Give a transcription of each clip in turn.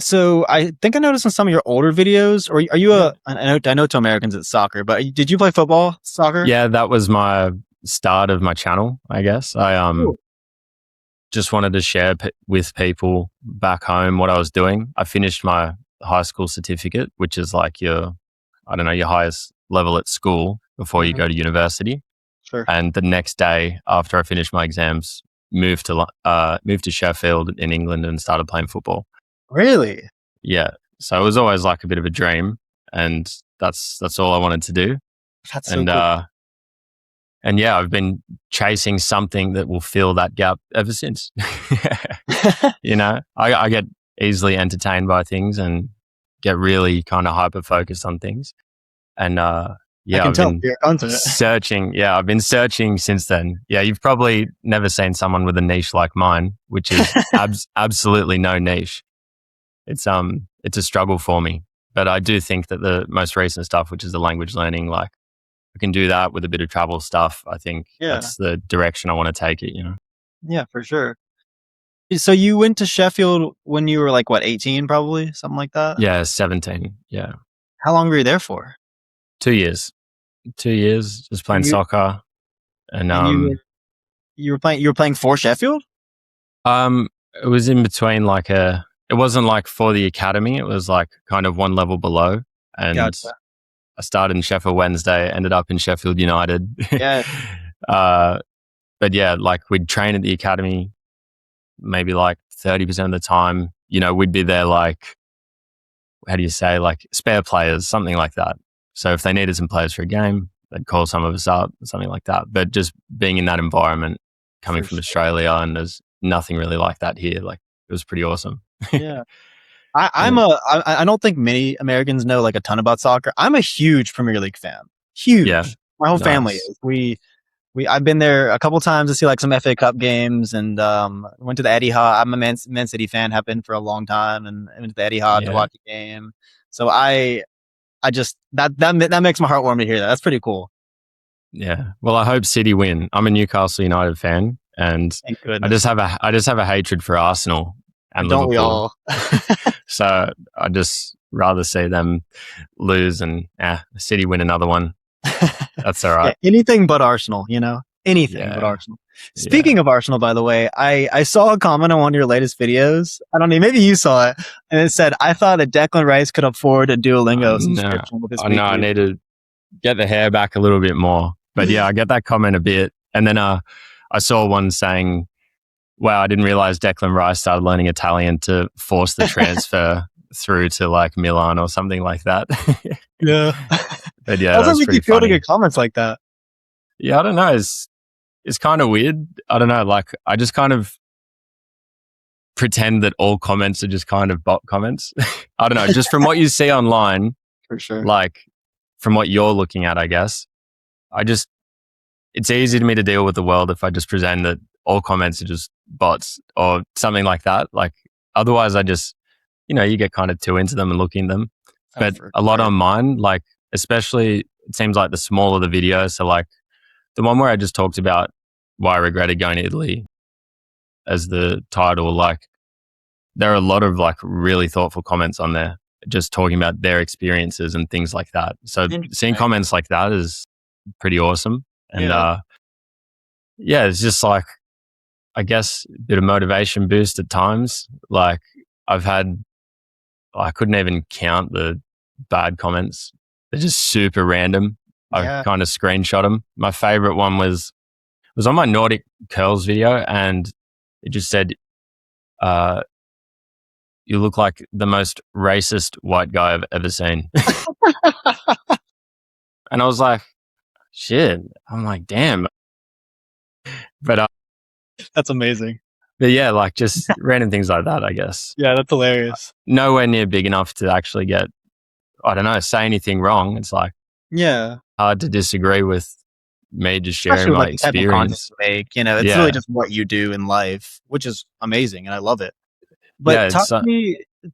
So I think I noticed in some of your older videos, or are you Yeah. I know to Americans it's soccer, but did you play football, soccer? Yeah, that was my start of my channel, I guess. I Cool. just wanted to share with people back home what I was doing. I finished my high school certificate, which is like your, I don't know, your highest level at school before you Hmm. go to university. Sure. And the next day after I finished my exams, moved to Sheffield in England and started playing football. Really? Yeah, so it was always like a bit of a dream, and that's all I wanted to do. That's so And cool. and yeah, I've been chasing something that will fill that gap ever since. I get easily entertained by things and get really kind of hyper focused on things. And I yeah, can I've tell been you're onto it. searching. Yeah, I've been searching since then. Yeah, you've probably never seen someone with a niche like mine, which is absolutely no niche. It's a struggle for me. But I do think that the most recent stuff, which is the language learning, like I can do that with a bit of travel stuff. I think Yeah. that's the direction I want to take it. Yeah, for sure. So you went to Sheffield when you were like what, 18 probably, something like that? Yeah, 17. Yeah. How long were you there for? 2 years. 2 years just playing And you soccer. And and you were playing for Sheffield? um it was in between it wasn't like for the academy, it was like kind of one level below. And Gotcha. I started in Sheffield Wednesday, ended up in Sheffield United. Yeah. uh but yeah, like we'd train at the academy maybe like 30% of the time. We'd be there like, how do you say, like spare players, something like that. So if they needed some players for a game, they'd call some of us up, something like that. But just being in that environment, coming For from sure. Australia, and there's nothing really like that here. Like it was pretty awesome. Yeah. I, I'm Yeah. a I, I don't think many Americans know like a ton about soccer. I'm a huge Premier League fan. Yeah. Huge. My whole family Nice. is. I've been there a couple times to see like some FA Cup games, and went to the Etihad. I'm a Man City fan, have been for a long time, and I went to the Etihad to Yeah. watch the game. So I just that makes my heart warm to hear that. That's pretty cool. Yeah. Well, I hope City win. I'm a Newcastle United fan, and Thank I just goodness. have a hatred for Arsenal and Don't we Liverpool. all? So I just rather see them lose and City win another one. That's all Yeah, right. anything but Arsenal, you know? Anything but Yeah. Arsenal. Yeah. Speaking of Arsenal, by the way, I saw a comment on one of your latest videos. I don't know, maybe you saw it, and it said, I thought that Declan Rice could afford a Duolingo No, subscription with his I know I weekly. need to get the hair back a little bit more. But yeah, I get that comment a bit. And then I saw one saying, wow, I didn't realize Declan Rice started learning Italian to force the transfer through to like Milan or something like that. Yeah. But yeah, How that does it was make you pretty feel to funny. get comments like that? Yeah, I don't know. It's kind of weird. I don't know. Like I just kind of pretend that all comments are just kind of bot comments. I don't know. Just from what you see online, For sure. like from what you're looking at, I guess, it's easy to me to deal with the world if I just pretend that all comments are just bots or something like that. Like otherwise I just, you get kind of too into them and look in them. Oh, But for a lot sure. on mine, like especially it seems like the smaller the video. So like the one where I just talked about why I regretted going to Italy as the title, like there are a lot of like really thoughtful comments on there, just talking about their experiences and things like that. So seeing Interesting. comments like that is pretty awesome. And Yeah. yeah, it's just like, I guess, a bit of motivation boost at times. Like I couldn't even count the bad comments. They're just super random. I Yeah. kind of screenshot them. My favorite one was on my Nordic curls video, and it just said, uh, "You look like the most racist white guy I've ever seen." And I was like, "Shit!" I'm like, "Damn!" But That's amazing. yeah, like just random things like that. I guess Yeah, that's hilarious. nowhere near big enough to actually get, I don't know, say anything wrong. It's like Yeah. hard to disagree with me just sharing Especially with my like the type of content experience. you make, you know, it's really Yeah, just what you do in life, which is amazing and I love it. yeah. But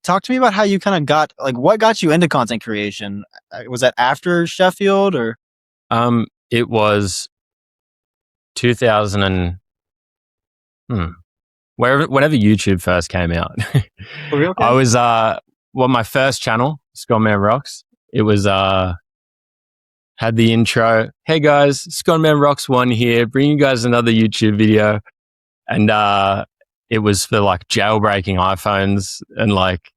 talk to me about how you kind of got like what got you into content creation? Was that after Sheffield or It was 2000 and whenever YouTube first came out, For real? I was my first channel, Scottman Rocks. It was had the intro. Hey guys, Scottman Rocks 1 here, bring you guys another YouTube video, and it was for like jailbreaking iPhones and like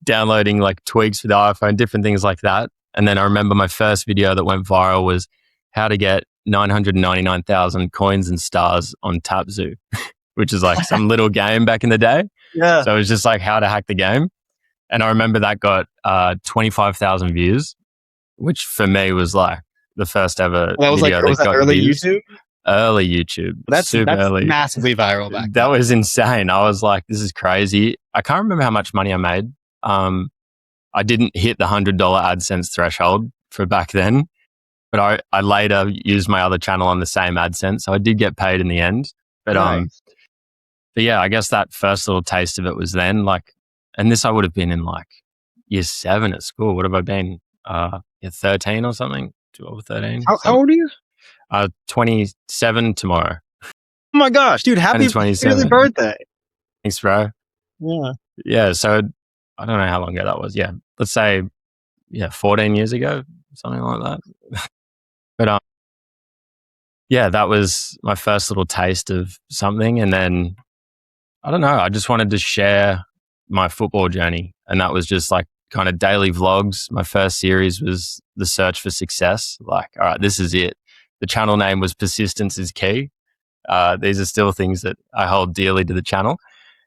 downloading like tweaks for the iPhone, different things like that. And then I remember my first video that went viral was how to get 999,000 coins and stars on TapZoo, which is like some little game back in the day. Yeah. So it was just like how to hack the game. And I remember that got 25,000 views, which for me was like the first ever That was video was that got early views. YouTube? Early YouTube. That's super early. massively viral back That then. was insane. I was like, this is crazy. I can't remember how much money I made. I didn't hit the $100 AdSense threshold for back then, but I later used my other channel on the same AdSense. So I did get paid in the end. But Nice. but yeah, I guess that first little taste of it was then like, and this I would have been in like year 7 at school. What have I been? 13 or something? 12 or 13. How old are you? 27 tomorrow. Oh my gosh, dude! Happy 27. early birthday! Thanks, bro. Yeah. Yeah. So I don't know how long ago that was. Yeah. Let's say, 14 years ago, something like that. But yeah, that was my first little taste of something. And then I don't know, I just wanted to share my football journey. And that was just like kind of daily vlogs. My first series was The Search for Success. Like, all right, this is it. The channel name was Persistence is Key. These are still things that I hold dearly to the channel.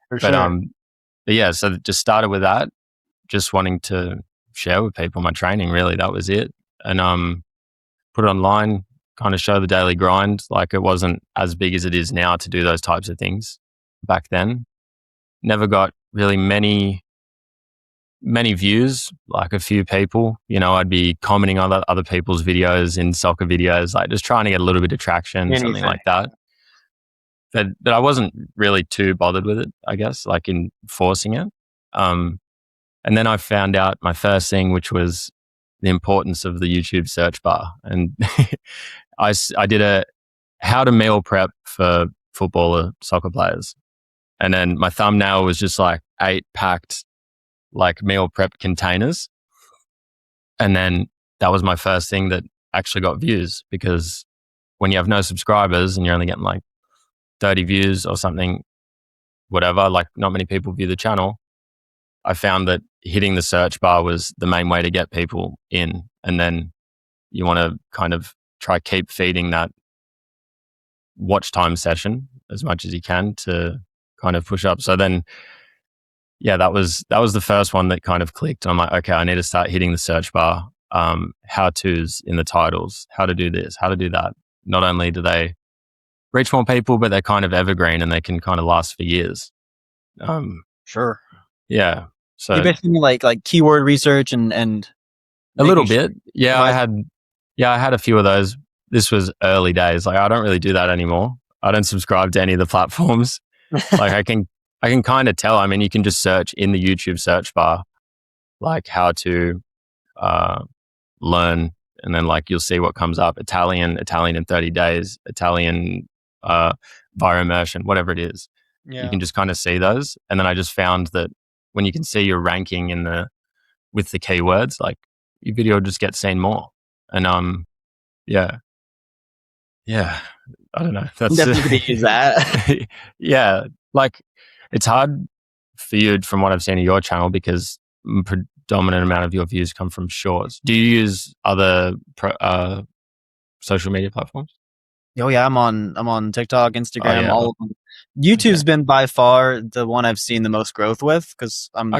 For But, sure. but yeah, so it just started with that, just wanting to share with people my training, really. That was it. And put it online, kind of show the daily grind. Like it wasn't as big as it is now to do those types of things back then. Never got really many views, like a few people. I'd be commenting on other people's videos in soccer videos, like just trying to get a little bit of traction, something like that. But I wasn't really too bothered with it, I guess, like in forcing it. And then I found out my first thing, which was the importance of the YouTube search bar. And I did a how to meal prep for footballer soccer players. And then my thumbnail was just like 8 packed like meal prep containers. And then that was my first thing that actually got views, because when you have no subscribers and you're only getting like 30 views or something, whatever, like not many people view the channel. I found that hitting the search bar was the main way to get people in. And then you want to kind of try keep feeding that watch time session as much as you can to kind of push up. So then, yeah, that was the first one that kind of clicked. I'm like, okay, I need to start hitting the search bar. How-tos in the titles, how to do this, how to do that. Not only do they reach more people, but they're kind of evergreen and they can kind of last for years. Sure. Yeah. So You basically mean like keyword research and a little making bit. Yeah, I had a few of those. This was early days. Like I don't really do that anymore. I don't subscribe to any of the platforms. Like I can kind of tell. I mean, you can just search in the YouTube search bar, like how to learn, and then like you'll see what comes up: Italian in 30 days, Italian bioimmersion, whatever it is. Yeah. You can just kind of see those. And then I just found that when you can see your ranking with the keywords, like your video just gets seen more. And yeah, I don't know. That's Definitely could use that. yeah, like it's hard for you from what I've seen of your channel, because predominant amount of your views come from shorts. Do you use other social media platforms? Oh yeah, I'm on TikTok, Instagram, yeah. all of them. YouTube's been by far the one I've seen the most growth with, because I'm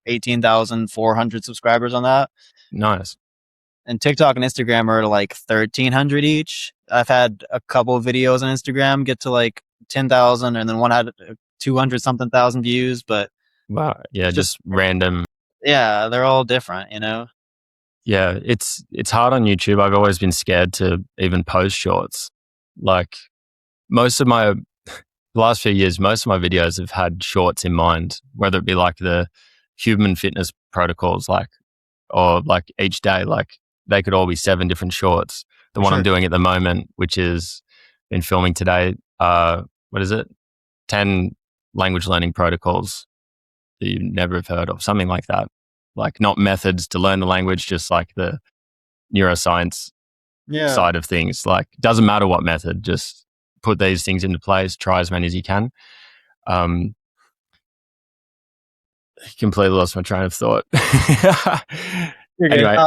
18,400 subscribers on that. Nice. And TikTok and Instagram are like 1,300 each. I've had a couple of videos on Instagram get to like 10,000, and then one had 200 something thousand views. But wow, yeah, just random. Yeah, they're all different, Yeah, it's hard on YouTube. I've always been scared to even post shorts. Like the last few years, most of my videos have had shorts in mind, whether it be like the human fitness protocols, or like each day, like they could all be 7 different shorts. The one I'm doing at the moment, which is been filming today, what is it? 10 language learning protocols that you never have heard of, something like that. Like not methods to learn the language, just like the neuroscience Yeah. side of things. Like doesn't matter what method, just put these things into place, try as many as you can. Completely lost my train of thought. Anyway.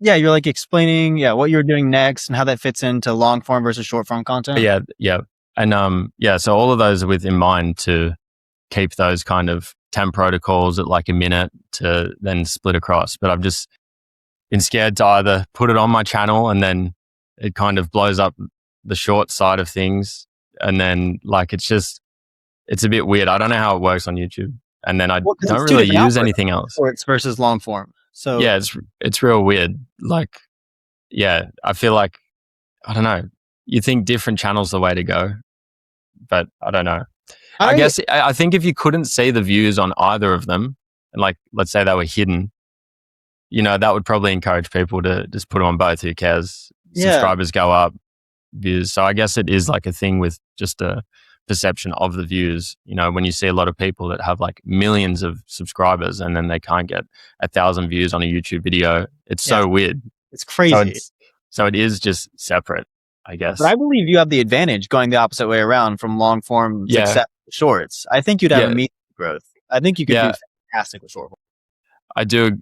Yeah, you're like explaining, what you're doing next and how that fits into long form versus short form content. Yeah. And so all of those are with in mind to keep those kind of 10 protocols at like a minute to then split across. But I've just been scared to either put it on my channel and then it kind of blows up the short side of things. And then like it's a bit weird. I don't know how it works on YouTube. And then I don't really use anything else. Shorts versus long form. So yeah, it's real weird. Like, yeah, I feel like, I don't know. You think different channels are the way to go, but I don't know. I guess I think if you couldn't see the views on either of them, and like let's say they were hidden, that would probably encourage people to just put them on both. Who cares? Yeah. Subscribers go up, views. So I guess it is like a thing with just a perception of the views. When you see a lot of people that have like millions of subscribers and then they can't get 1,000 views on a YouTube video, it's so weird. It's crazy. So it is just separate, I guess. But I believe you have the advantage going the opposite way around from long form to shorts. I think you'd have immediate growth. I think you could do fantastic with short form. I do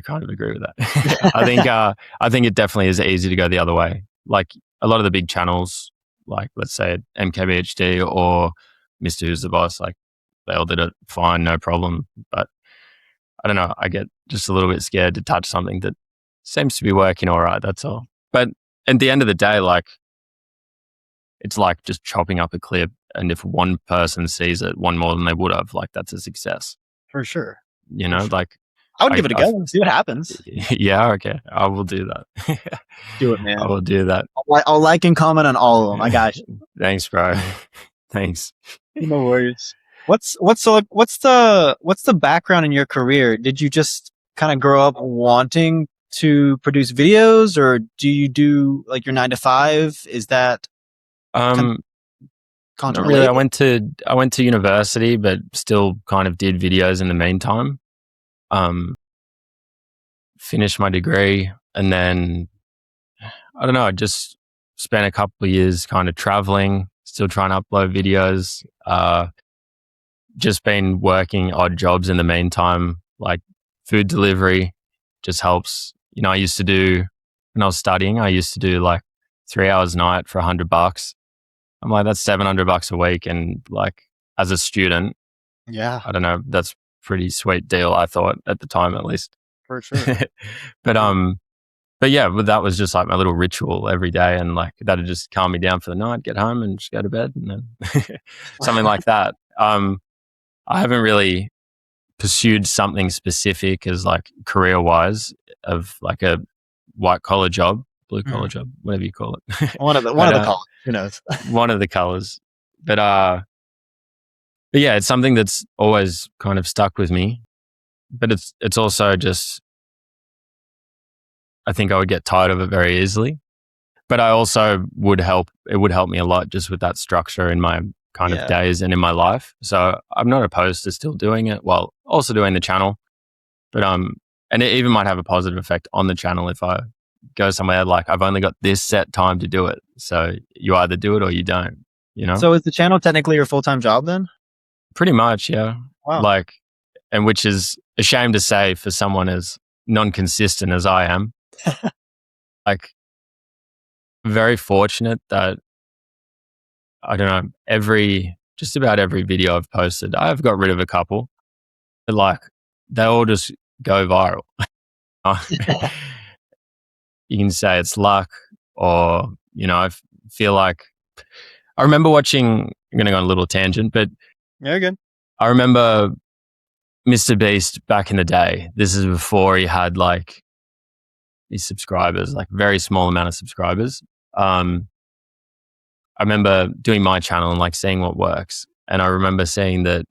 kind of agree with that. I think it definitely is easy to go the other way. Like a lot of the big channels, like let's say MKBHD or Mr. Who's the Boss, like they all did it fine, no problem. But I don't know, I get just a little bit scared to touch something that seems to be working all right, that's all. But at the end of the day, like it's like just chopping up a clip, and if one person sees it one more than they would have, like that's a success. For sure. Like I would give it a go and see what happens. Yeah, okay. I will do that. Do it, man. I will do that. I'll like and comment on all of them. I got you. Thanks, bro. Thanks. No worries. What's the background in your career? Did you just kind of grow up wanting to produce videos, or do you do like your 9 to 5? Is that content really? I went to university, but still kind of did videos in the meantime. Finished my degree, and then I don't know, I just spent a couple of years kind of traveling, still trying to upload videos. Just been working odd jobs in the meantime, like food delivery just helps. I used to do, when I was studying, I used to do like 3 hours a night for $100. I'm like, that's $700 a week. And like, as a student, I don't know, that's a pretty sweet deal, I thought at the time, at least. For sure. But yeah, that was just like my little ritual every day. And like, that'd just calm me down for the night, get home and just go to bed and then something like that. I haven't really pursued something specific as like career wise of like a white collar job, blue collar job, whatever you call it. One of the colors, who knows? One of the colors. But yeah, it's something that's always kind of stuck with me. But it's also just, I think I would get tired of it very easily. But I also it would help me a lot just with that structure in my kind of days and in my life. So I'm not opposed to still doing it while also doing the channel. But and it even might have a positive effect on the channel if I go somewhere like I've only got this set time to do it. So you either do it or you don't, So is the channel technically your full-time job then? Pretty much, yeah. Wow. Like, and which is a shame to say for someone as non-consistent as I am. Like, very fortunate that, I don't know, just about every video I've posted, I've got rid of a couple, but like, they all just go viral. You can say it's luck, or, I feel like, I remember watching, I'm going to go on a little tangent, but you're good. I remember Mr. Beast back in the day. This is before he had like these subscribers, like very small amount of subscribers. I remember doing my channel and like seeing what works. And I remember seeing that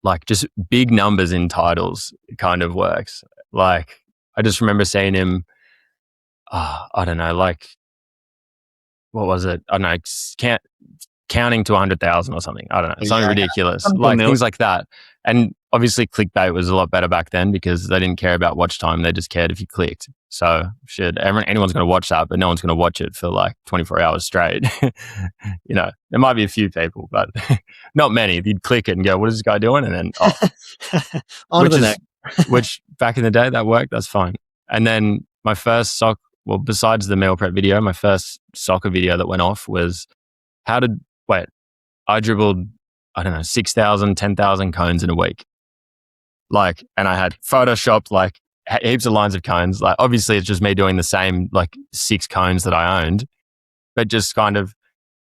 like just big numbers in titles kind of works. Like I just remember seeing him, I don't know, like, what was it? I don't know, counting to 100,000 or something. I don't know, something ridiculous, Some like million. things like that. And obviously clickbait was a lot better back then because they didn't care about watch time. They just cared if you clicked. So anyone's going to watch that, but no one's going to watch it for like 24 hours straight. You know, there might be a few people, but not many. You'd click it and go, what is this guy doing? And then, On to the next. which back in the day that worked. That's fine. And then my first besides the meal prep video, my first soccer video that went off was I dribbled, I don't know, 6,000, 10,000 cones in a week. Like, and I had photoshopped like heaps of lines of cones. Like, obviously it's just me doing the same, like 6 cones that I owned, but just kind of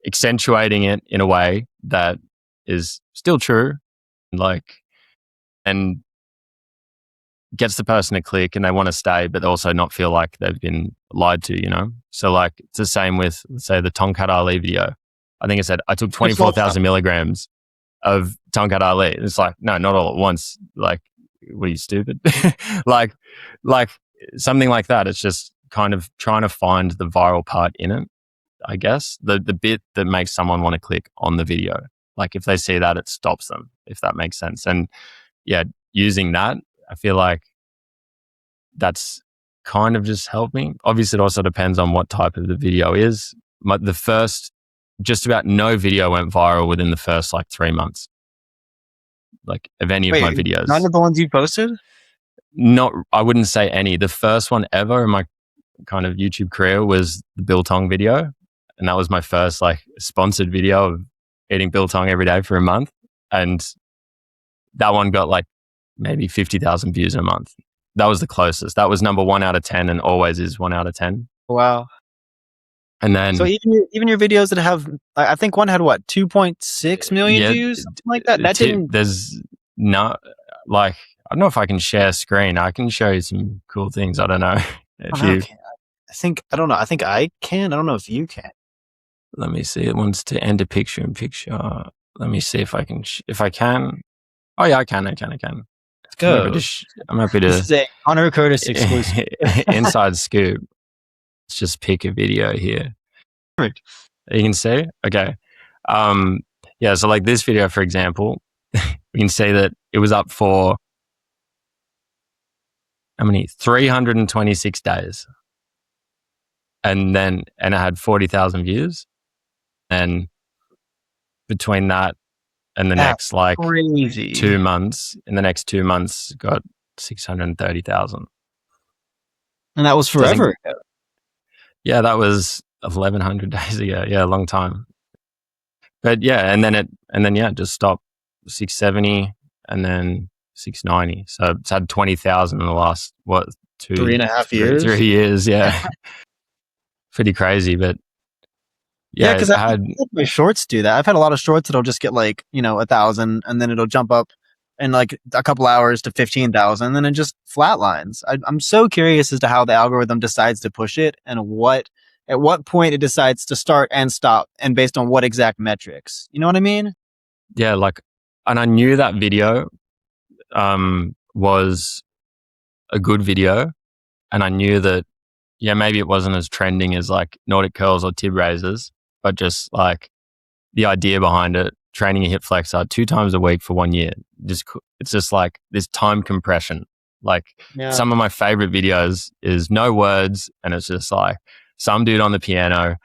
accentuating it in a way that is still true. Like, and gets the person to click and they want to stay, but also not feel like they've been lied to, you know? So like, it's the same with, let's say, the Tonkat Ali video. I think it said, I took 24,000 milligrams of Tonkat Ali. It's like, no, not all at once. Like, what are you, stupid? like something like that. It's just kind of trying to find the viral part in it, I guess. The bit that makes someone want to click on the video. Like if they see that, it stops them, if that makes sense. And yeah, using that, I feel like that's kind of just helped me. Obviously, it also depends on what type of the video is. Just about no video went viral within the first like 3 months. Like of any of my videos. None of the ones you posted? I wouldn't say any. The first one ever in my kind of YouTube career was the biltong video. And that was my first like sponsored video of eating biltong every day for a month. And that one got like maybe 50,000 views in a month. That was the closest. That was number 1 out of 10 and always is 1 out of 10. Wow. And then, so even your videos that have, I think one had what, 2.6 million views, something like that. There's no, like, I don't know if I can share screen. I can show you some cool things. I don't know I don't know. I think I can. I don't know if you can. Let me see. It wants to end a picture in picture. Let me see if I can. If I can. Oh yeah, I can. Let's go. I'm happy to. This is a Connor Curtis exclusive. Inside scoop. Let's just pick a video here. Perfect. You can see? Okay. Yeah, so like this video, for example, we can see that it was up for how many? 326 days. And it had 40,000 views. And between that and the next like crazy 2 months, in the next 2 months, got 630,000. And that was forever ago. Yeah, that was 1,100 days ago. Yeah, a long time. But yeah, and then it just stopped 670 and then 690. So it's had 20,000 in the last 3.5 years? 3 years, yeah. Pretty crazy, but yeah, because my shorts do that. I've had a lot of shorts that'll just get like 1,000, and then it'll jump up in like a couple hours to 15,000, and then it just flatlines. I'm so curious as to how the algorithm decides to push it, and at what point it decides to start and stop, and based on what exact metrics. You know what I mean? Yeah, like, and I knew that video was a good video, and I knew that maybe it wasn't as trending as like Nordic curls or tib raises, but just like the idea behind it, training a hip flexor 2 times a week for 1 year. It's just like this time compression. Like some of my favorite videos is no words, and it's just like some dude on the piano,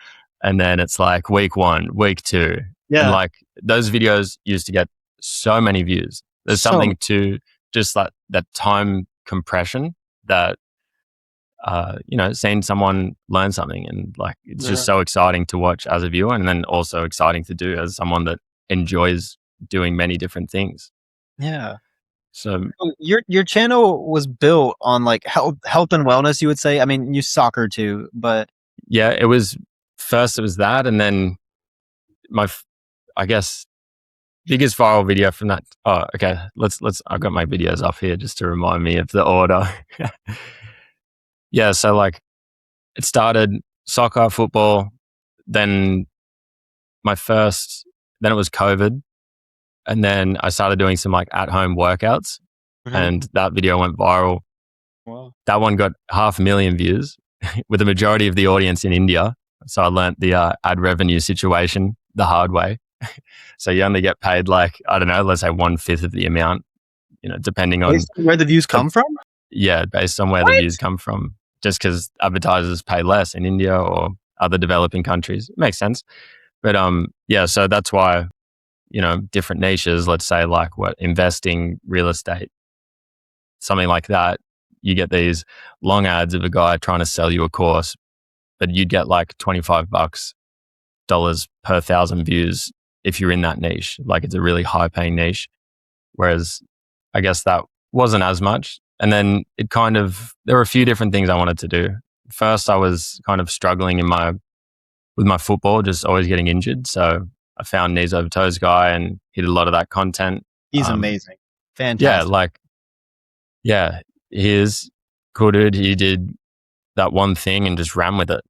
and then it's like week 1, week 2. Yeah. And like those videos used to get so many views. There's something to just like that time compression that seeing someone learn something, and like it's just so exciting to watch as a viewer, and then also exciting to do as someone that enjoys doing many different things. Yeah. So your channel was built on like health and wellness, you would say. I mean, you soccer too, but yeah, it was that, and then I guess biggest viral video from that. Oh, okay. Let's. I've got my videos up here just to remind me of the order. Yeah, so like it started soccer, football, then then it was COVID, and then I started doing some like at-home workouts, and that video went viral. Wow. That one got 500,000 views with the majority of the audience in India. So I learnt the ad revenue situation the hard way. So you only get paid like, I don't know, let's say 1/5 of the amount, depending on Based on where the views come from? based on where the views come from. Just because advertisers pay less in India or other developing countries. It makes sense. But so that's why, different niches, let's say like investing, real estate, something like that, you get these long ads of a guy trying to sell you a course, but you'd get like $25 per 1,000 views if you're in that niche. Like it's a really high paying niche. Whereas I guess that wasn't as much. And then there were a few different things I wanted to do. First, I was kind of struggling with my football, just always getting injured. So I found Knees Over Toes guy and he did a lot of that content. He's amazing. Fantastic. He is cool dude. He did that one thing and just ran with it,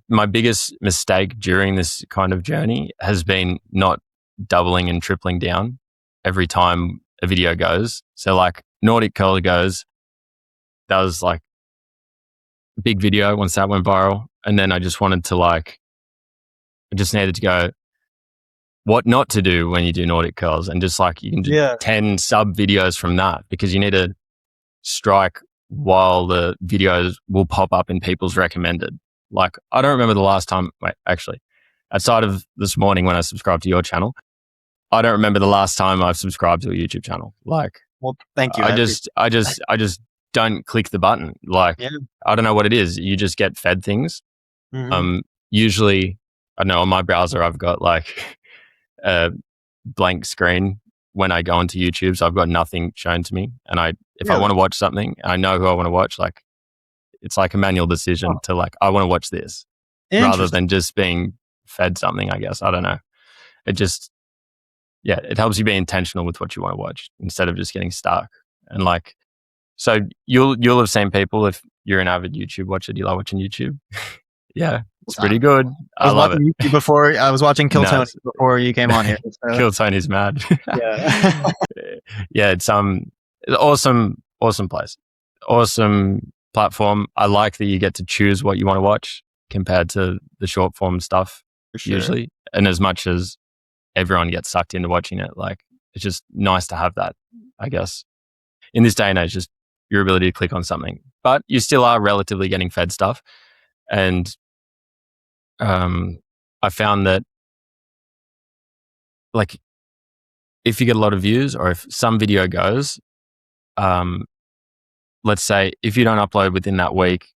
my biggest mistake during this kind of journey has been not doubling and tripling down every time a video goes. So like Nordic Curler goes, that was like a big video once that went viral. And then I just wanted to I just needed to go, what not to do when you do Nordic curls, and just like you can do 10 sub videos from that, because you need to strike while the videos will pop up in people's recommended. Like, I don't remember the last time, actually, outside of this morning when I subscribed to your channel, I don't remember the last time I've subscribed to a YouTube channel. Like, well, thank you. I just don't click the button. Like, I don't know what it is. You just get fed things. Mm-hmm. Usually, I know on my browser, I've got like a blank screen when I go onto YouTube. So I've got nothing shown to me. And if I want to watch something, I know who I want to watch. Like, it's like a manual decision to like, I want to watch this rather than just being fed something, I guess. I don't know. It just, it helps you be intentional with what you want to watch instead of just getting stuck. And like, so you'll have seen people, if you're an avid YouTube watcher, do you like watching YouTube? Yeah, it's pretty good. I love it. YouTube before I was watching Kill Tony before you came on here. So. Kill Tony's mad. Yeah. It's awesome place. Awesome platform. I like that you get to choose what you want to watch compared to the short form stuff usually. And as much as everyone gets sucked into watching it, like, it's just nice to have that, I guess. In this day and age, just your ability to click on something, but you still are relatively getting fed stuff. And I found that, like, if you get a lot of views or if some video goes, let's say if you don't upload within that week,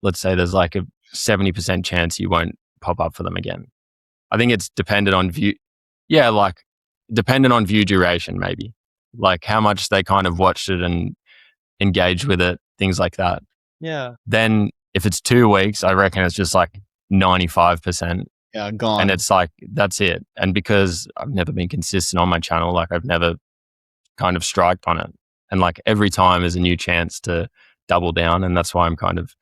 let's say there's like a 70% chance you won't pop up for them again. I think it's dependent on view. Yeah, like dependent on view duration, maybe. Like how much they kind of watched it and engaged with it, things like that. Yeah. Then if it's 2 weeks, I reckon it's just like 95%. Yeah, gone. And it's like, that's it. And because I've never been consistent on my channel, like I've never kind of striked on it. And like every time is a new chance to double down. And that's why I'm kind of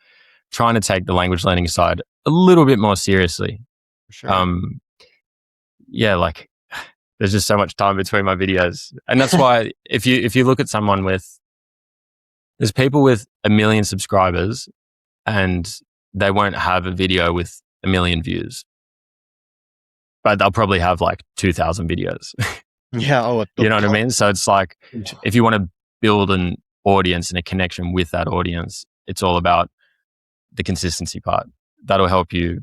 trying to take the language learning side a little bit more seriously. For sure. Like there's just so much time between my videos. And that's why if you look at someone there's people with 1 million subscribers and they won't have a video with 1 million views, but they'll probably have like 2,000 videos. Yeah. You know what I mean? So it's like, if you want to build an audience and a connection with that audience, it's all about the consistency part. That'll help you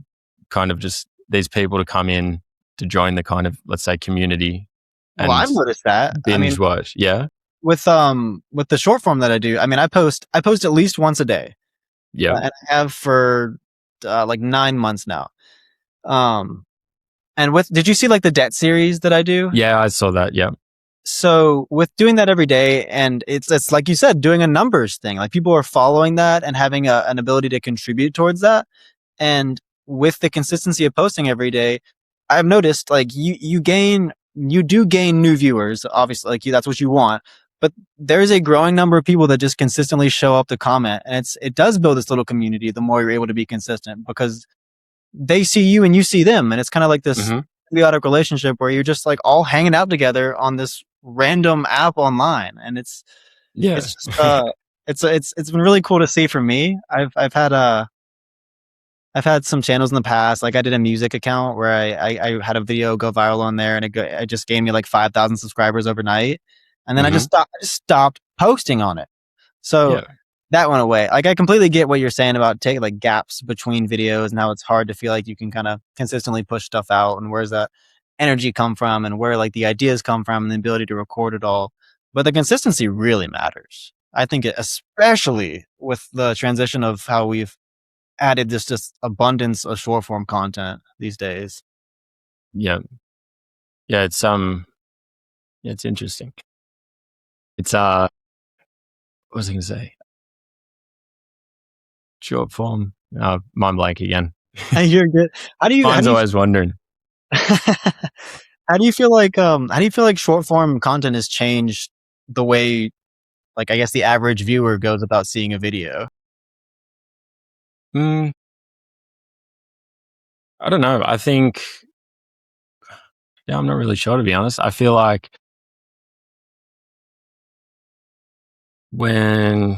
kind of just these people to come in to join the kind of, let's say, community. Well, I've noticed that. Binge watch. Yeah. With the short form that I do, I mean, I post at least once a day. Yeah. And I have for like 9 months now. And did you see like the debt series that I do? Yeah, I saw that. Yeah. So with doing that every day, and it's like you said, doing a numbers thing, like people are following that and having an ability to contribute towards that. And with the consistency of posting every day, I've noticed like you do gain new viewers, obviously, like that's what you want. But there is a growing number of people that just consistently show up to comment, and it does build this little community the more you're able to be consistent, because they see you and you see them, and it's kind of like this symbiotic relationship where you're just like all hanging out together on this random app online, and it's just, it's been really cool to see for me. I've had I've had some channels in the past. Like I did a music account where I had a video go viral on there, and it just gained me like 5,000 subscribers overnight. And then Hmm. I just stopped posting on it. So Yeah. that went away. Like I completely get what you're saying about take like gaps between videos and how it's hard to feel like you can kind of consistently push stuff out, and where's that energy come from, and where like the ideas come from, and the ability to record it all. But the consistency really matters. I think especially with the transition of how we've added this just abundance of short form content these days. Yeah. Yeah. Yeah, it's interesting. It's, what was I going to say? Short form. Mind blank again. You're good. Mine's always wondering. How do you feel like short form content has changed the way, like, I guess the average viewer goes about seeing a video? Mm, I don't know. I think, yeah, I'm not really sure, to be honest. I feel like when,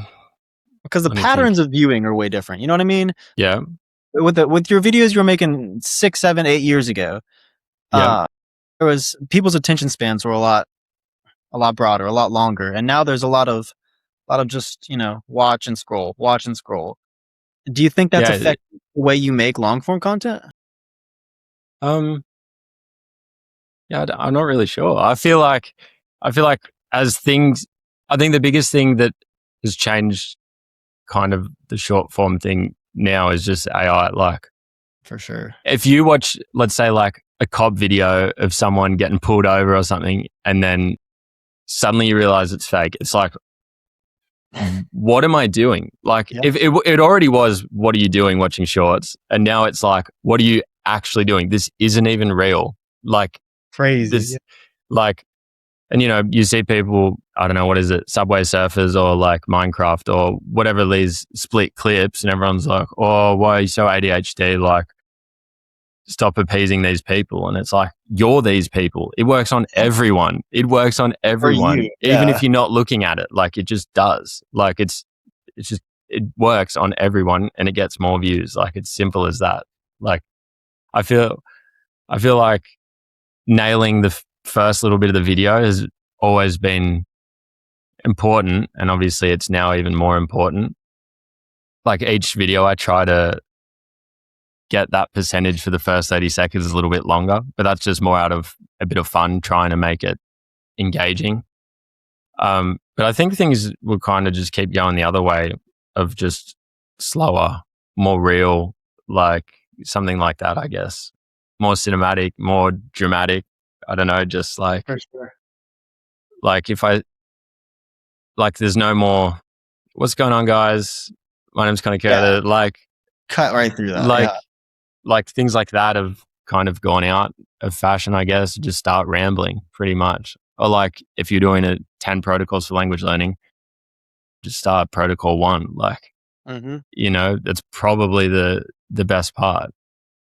Because the let me think. patterns of viewing are way different. You know what I mean? Yeah. With your videos you were making 6, 7, 8 years ago, Yeah. there was people's attention spans were a lot broader, a lot longer, and now there's a lot of just watch and scroll, watch and scroll. Do you think that's Yeah. affecting the way you make long form content? Um, yeah, I'm not really sure. I feel like as things, I think the biggest thing that has changed kind of the short form thing now is just AI. Like, For sure. if you watch, let's say, like a cop video of someone getting pulled over or something, and then suddenly you realize it's fake, it's like, what am I doing? Like, Yeah. if it already was, what are you doing watching shorts? And now it's like, what are you actually doing? This isn't even real. Like, Crazy. this, like, and you see people, I don't know, what is it, Subway Surfers or like Minecraft or whatever, these split clips, and everyone's like, oh, why are you so ADHD? Like, stop appeasing these people. And it's like, you're these people. It works on everyone. It works on everyone, you, even yeah. if you're not looking at it. Like, it just does. Like, it's just, it works on everyone and it gets more views. Like, it's simple as that. Like, I feel, I feel like nailing the first little bit of the video has always been important. And obviously it's now even more important. Like, each video I try to get that percentage for the first 30 seconds a little bit longer, but that's just more out of a bit of fun, trying to make it engaging. But I think things will kind of just keep going the other way, of just slower, more real, like something like that, I guess. More cinematic, more dramatic. I don't know, just For sure. like if I, like, there's no more, what's going on, guys? My name's Connor Curta. Cut right through that. Like, Yeah. like things like that have kind of gone out of fashion, I guess. Just start rambling pretty much. Or like, if you're doing 10 protocols for language learning, just start protocol 1. Like, Mm-hmm. that's probably the best part.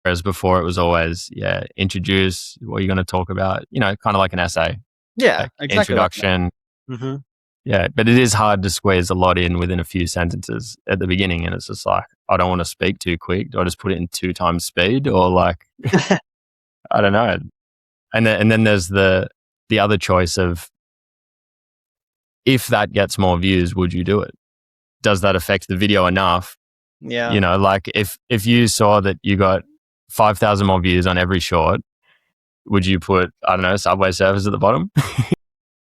Whereas before it was always, introduce what you're going to talk about, kind of like an essay, Yeah, like exactly like that. introduction. Mm-hmm. Yeah, but it is hard to squeeze a lot in within a few sentences at the beginning. And it's just like, I don't want to speak too quick. Do I just put it in 2 times speed, or like, I don't know. And then there's the other choice of, if that gets more views, would you do it? Does that affect the video enough? Yeah. Like, if you saw that you got 5,000 more views on every short, would you put, I don't know, Subway Surfers at the bottom?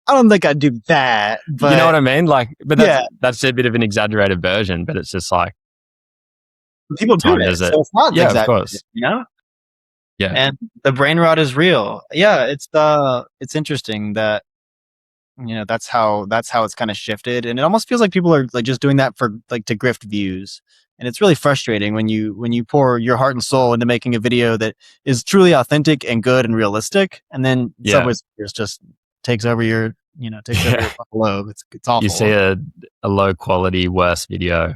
I don't think I'd do that, but You know what I mean? Like, but yeah, that's a bit of an exaggerated version, but it's just like, people do time it, does it. so it's not Yeah, of exactly, course. Yeah. And the brain rot is real. Yeah, it's interesting that that's how it's kind of shifted, and it almost feels like people are like just doing that for like to grift views, and it's really frustrating when you pour your heart and soul into making a video that is truly authentic and good and realistic, and then Yeah. Subway Surfers just takes over your takes over your globe. It's awful. You see a low quality, worse video. and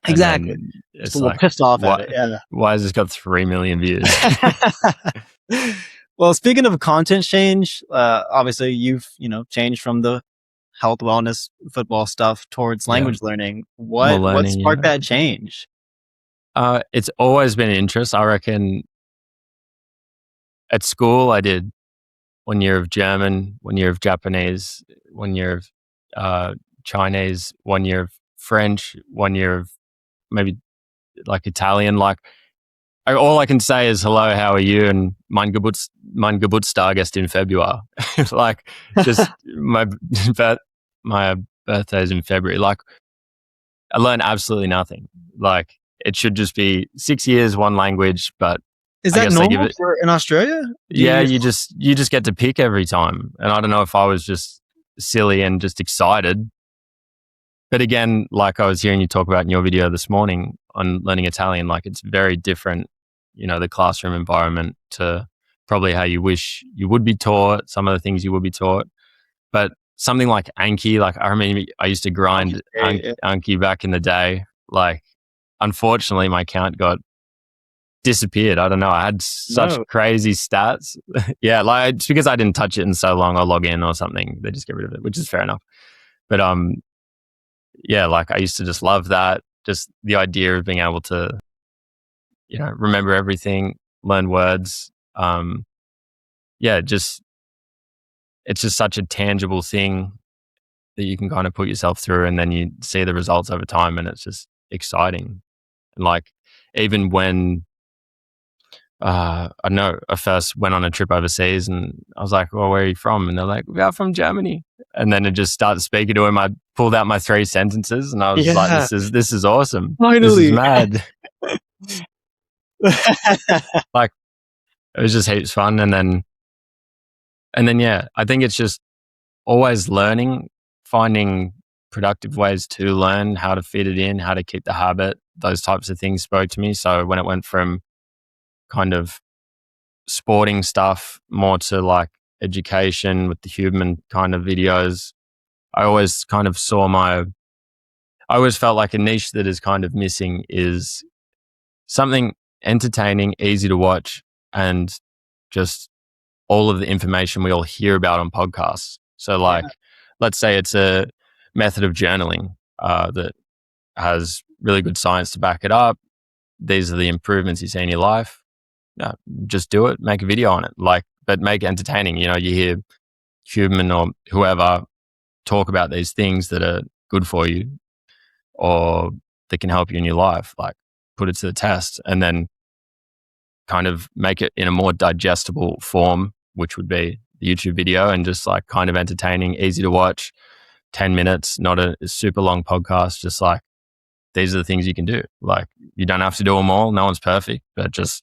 Exactly. then Just It's a little like, pissed off why, at it. Yeah. why has this got 3 million views? Well, speaking of content change, obviously you've changed from the health, wellness, football stuff towards language learning. More What learning, sparked yeah. that change? It's always been an interest. I reckon at school I did 1 year of German, 1 year of Japanese, 1 year of Chinese, 1 year of French, 1 year of maybe like Italian. Like all I can say is hello, how are you, and mein Geburtstag in February. Like just my my birthday's in February. Like I learned absolutely nothing. Like it should just be 6 years, one language, but Is I that guess they give normal it. in Australia? Yeah, you just get to pick every time, and I don't know if I was just silly and just excited. But again, like I was hearing you talk about in your video this morning on learning Italian, like it's very different, the classroom environment to probably how you wish you would be taught, some of the things you would be taught. But something like Anki, like I remember I used to grind Anki back in the day. Like, unfortunately, my account got disappeared. I don't know. I had such crazy stats. Yeah, like it's because I didn't touch it in so long. I'll log in or something. They just get rid of it, which is fair enough. But yeah, like I used to just love that. Just the idea of being able to, remember everything, learn words. Yeah, it's just such a tangible thing that you can kind of put yourself through, and then you see the results over time, and it's just exciting. And like even when I don't know, I first went on a trip overseas and I was like, well, where are you from? And they're like, we are from Germany. And then it just started speaking to him. I pulled out my 3 sentences and I was like, this is awesome. Finally. This is mad. Like it was just heaps fun. And then, yeah, I think it's just always learning, finding productive ways to learn, how to fit it in, how to keep the habit. Those types of things spoke to me. So when it went from kind of sporting stuff more to like education with the human kind of videos, I always kind of I always felt like a niche that is kind of missing is something entertaining, easy to watch, and just all of the information we all hear about on podcasts. So like, let's say it's a method of journaling that has really good science to back it up. These are the improvements you see in your life. No, just do it, make a video on it, but make it entertaining. You hear Huberman or whoever talk about these things that are good for you or that can help you in your life, like put it to the test and then kind of make it in a more digestible form, which would be the YouTube video, and just like kind of entertaining, easy to watch, 10 minutes, not a super long podcast, just like these are the things you can do. Like you don't have to do them all. No one's perfect, but just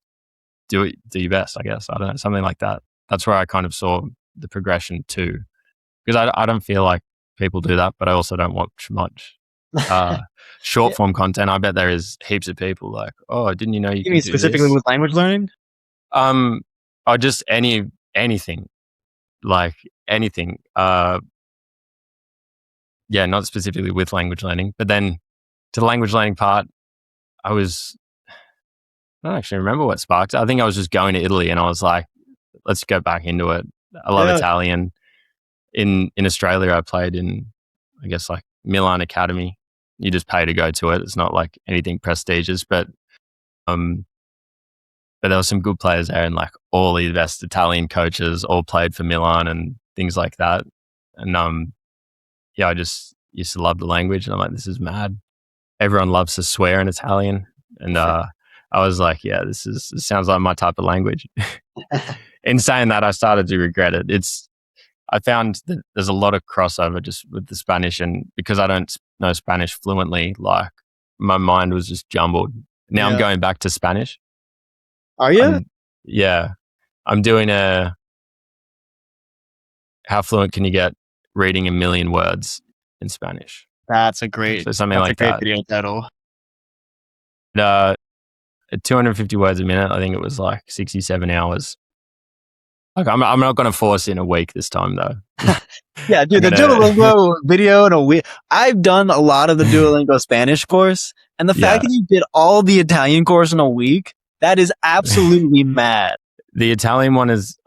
do your best, I guess. I don't know, something like that. That's where I kind of saw the progression too, because I don't feel like people do that, but I also don't watch much short form content. I bet there is heaps of people like, oh, didn't you know you mean do specifically this? with language learning? Or just anything, like anything. Yeah, not specifically with language learning, but then to the language learning part, I don't actually remember what sparked it. I think I was just going to Italy and I was like, let's go back into it. I love Italian. In Australia, I played in, I guess, like Milan Academy. You just pay to go to it. It's not like anything prestigious, but there were some good players there, and like all the best Italian coaches all played for Milan and things like that. And yeah, I just used to love the language, and I'm like, this is mad. Everyone loves to swear in Italian, and I was like, yeah, this sounds like my type of language. In saying that, I started to regret it. I found that there's a lot of crossover just with the Spanish, and because I don't know Spanish fluently, like my mind was just jumbled. Now I'm going back to Spanish. Are you? Yeah. I'm doing how fluent can you get reading 1 million words in Spanish? That's a great, video title. 250 words a minute. I think it was like 67 hours. Like I'm not going to force in a week this time though. Yeah, dude, the Duolingo video in a week. I've done a lot of the Duolingo Spanish course, and the fact that you did all the Italian course in a week, that is absolutely mad. The Italian one is,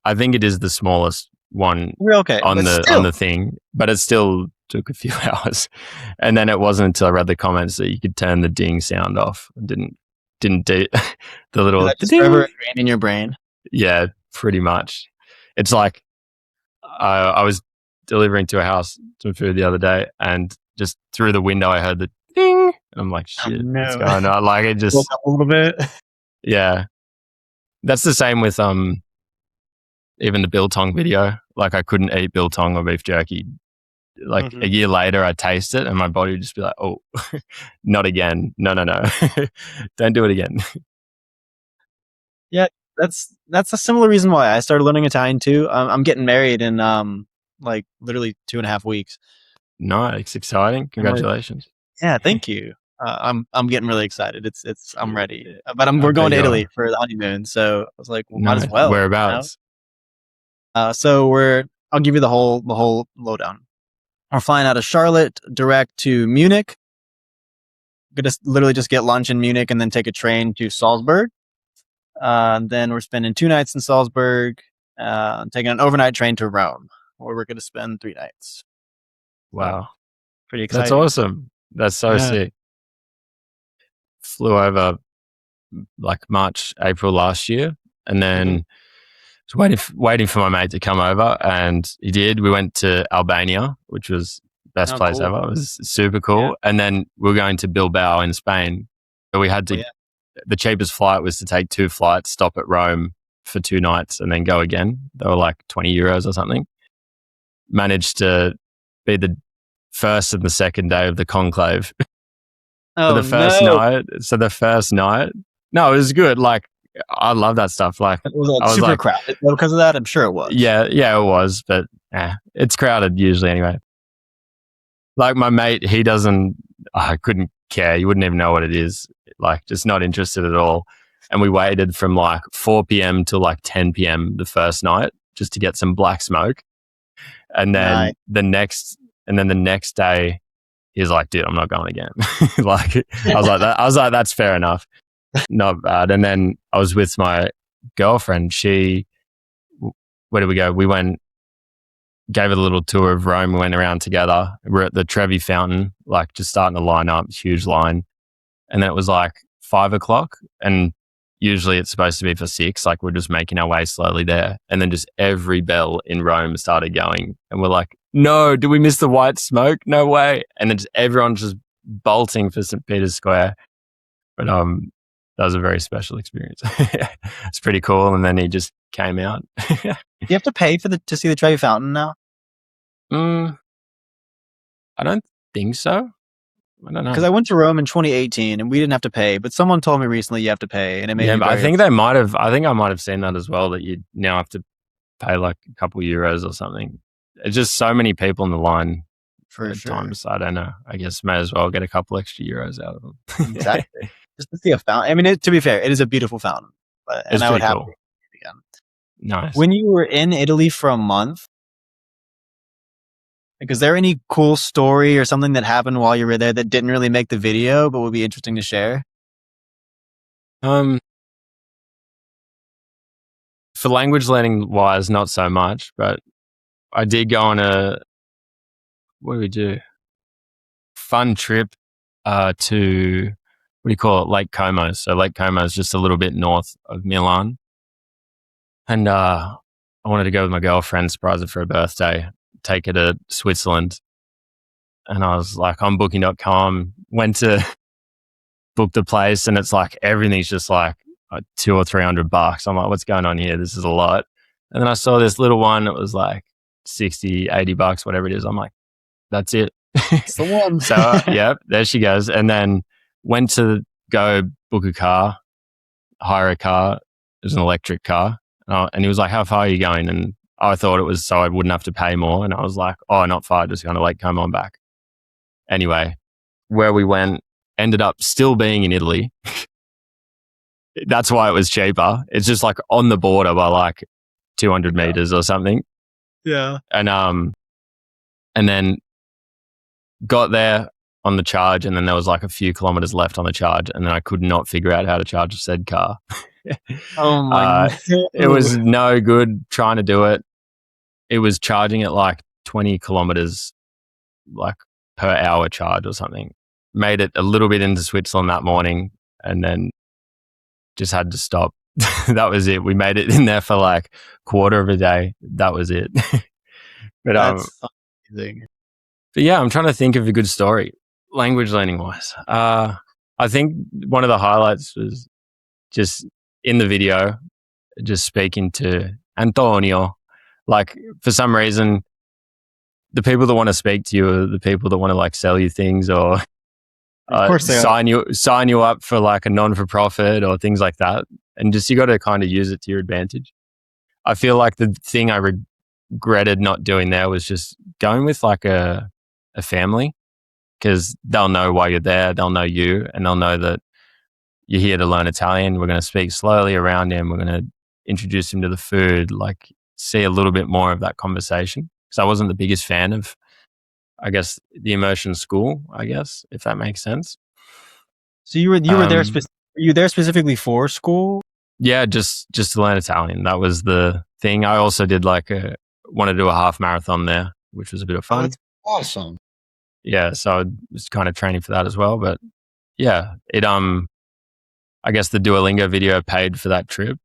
I think it is the smallest one on the thing, but it still took a few hours. And then it wasn't until I read the comments that you could turn the ding sound off. I didn't didn't do the Is little that just ding. forever ingrained in your brain? Yeah, pretty much. It's like I was delivering to a house some food the other day, and just through the window I heard the ding, and I'm like, Oh, shit, what's no. going on? Like it Woke just, up a little bit. yeah. That's the same with even the biltong video. Like I couldn't eat biltong or beef jerky. Like a year later, I taste it, and my body would just be like, "Oh, not again! No, no, no! Don't do it again." Yeah, that's a similar reason why I started learning Italian too. I'm getting married in like literally 2.5 weeks. Nice, exciting! Congratulations. Yeah, thank you. I'm getting really excited. I'm ready. But I we're going bet to you Italy are. for the honeymoon, so I was like, well, might as Nice. well. Whereabouts? So I'll give you the whole lowdown. We're flying out of Charlotte direct to Munich. Gonna literally just get lunch in Munich and then take a train to Salzburg. Then we're spending 2 nights in Salzburg, taking an overnight train to Rome, where we're gonna spend 3 nights. Wow, Pretty exciting. that's awesome. That's so sick. Flew over like March, April last year, and then was waiting for my mate to come over, and he did. We went to Albania, which was best place cool. ever. It was super cool. Yeah. And then we were going to Bilbao in Spain. So we had to. The cheapest flight was to take 2 flights, stop at Rome for 2 nights, and then go again. They were like €20 or something. Managed to be the first and the second day of the conclave. Oh, the first night. So the first night, no, it was good. Like I love that stuff. Like it was I was super like, crowded because of that. I'm sure it was. Yeah, it was, but it's crowded usually anyway. Like my mate, he doesn't. I couldn't care. You wouldn't even know what it is. Like just not interested at all. And we waited from like 4 p.m. till like 10 p.m. the first night just to get some black smoke. And then the next day, he's like, "Dude, I'm not going again." Like I was like, "That's fair enough, not bad." And then I was with my girlfriend. Where did we go? We went, gave it a little tour of Rome. We went around together. We're at the Trevi Fountain, like just starting to line up, huge line. And then it was like 5 o'clock, and usually it's supposed to be for 6. Like we're just making our way slowly there. And then just every bell in Rome started going. And we're like, no, did we miss the white smoke? No way. And then everyone's just bolting for St. Peter's Square. But that was a very special experience. It's pretty cool. And then he just came out. Do you have to pay to see the Trevi Fountain now? I don't think so. I don't know. Because I went to Rome in 2018 and we didn't have to pay, but someone told me recently you have to pay, and it made me. But I think they might have. I think I might have seen that as well. That you now have to pay like a couple euros or something. It's just so many people in the line for sure. Times. I don't know. I guess may as well get a couple extra euros out of them. Exactly. Just to see a fountain. I mean, to be fair, it is a beautiful fountain. It's I would have cool. to again. Nice. When you were in Italy for a month, like, is there any cool story or something that happened while you were there that didn't really make the video but would be interesting to share? For language learning wise, not so much, but I did go on what do we do? Fun trip to, what do you call it? Lake Como. So Lake Como is just a little bit north of Milan. And I wanted to go with my girlfriend, surprise her for her birthday, take her to Switzerland. And I was like, on booking.com, went to book the place, and it's like everything's just like $200 or $300. I'm like, what's going on here? This is a lot. And then I saw this little one. It was like $60, $80, whatever it is. I'm like, that's it. It's the one. So, yep, there she goes. And then went to go book a car, hire a car. It was an electric car. And he was like, how far are you going? And I thought it was so I wouldn't have to pay more. And I was like, oh, not far, just going to Lake Como and back. Anyway, where we went ended up still being in Italy. That's why it was cheaper. It's just like on the border by like 200 meters or something. Yeah. And then got there on the charge, and then there was like a few kilometers left on the charge, and then I could not figure out how to charge said car. Oh my God. It was no good trying to do it. It was charging at like 20 kilometers like per hour charge or something. Made it a little bit into Switzerland that morning, and then just had to stop. That was it. We made it in there for like quarter of a day. That was it. but That's amazing. But yeah, I'm trying to think of a good story, language learning wise. I think one of the highlights was just in the video, just speaking to Antonio. Like for some reason, the people that want to speak to you are the people that want to like sell you things or Of course they are. sign you up for like a non-for-profit or things like that. And just you got to kind of use it to your advantage. I feel like the thing I regretted not doing there was just going with like a family, because they'll know why you're there, they'll know you, and they'll know that you're here to learn Italian. We're going to speak slowly around him. We're going to introduce him to the food, like see a little bit more of that conversation. Because I wasn't the biggest fan of, I guess, the immersion school, I guess, if that makes sense. So you were there were you there specifically for school? Yeah, just to learn Italian. That was the thing. I also did wanted to do a half marathon there, which was a bit of fun. That's awesome. Yeah, so I was kind of training for that as well. But yeah, I guess the Duolingo video paid for that trip.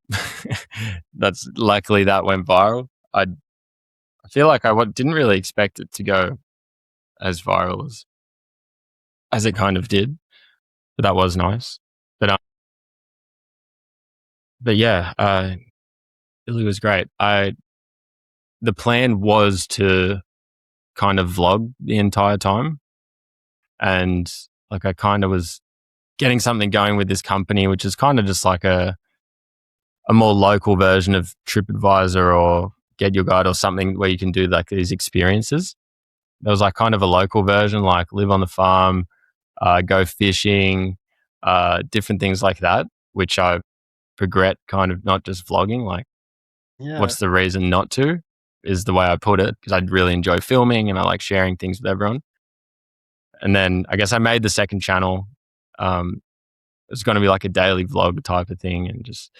That's luckily that went viral. I feel like I didn't really expect it to go as viral as it kind of did, but that was nice. But yeah, Italy was great. The plan was to kind of vlog the entire time, and like I kind of was getting something going with this company, which is kind of just like a more local version of TripAdvisor or Get Your Guide or something, where you can do like these experiences. There was like kind of a local version, like live on the farm, go fishing, different things like that, which I regret kind of not just vlogging. Like, what's the reason not to, is the way I put it, because I really enjoy filming and I like sharing things with everyone. And then I guess I made the second channel. It was going to be like a daily vlog type of thing, and just,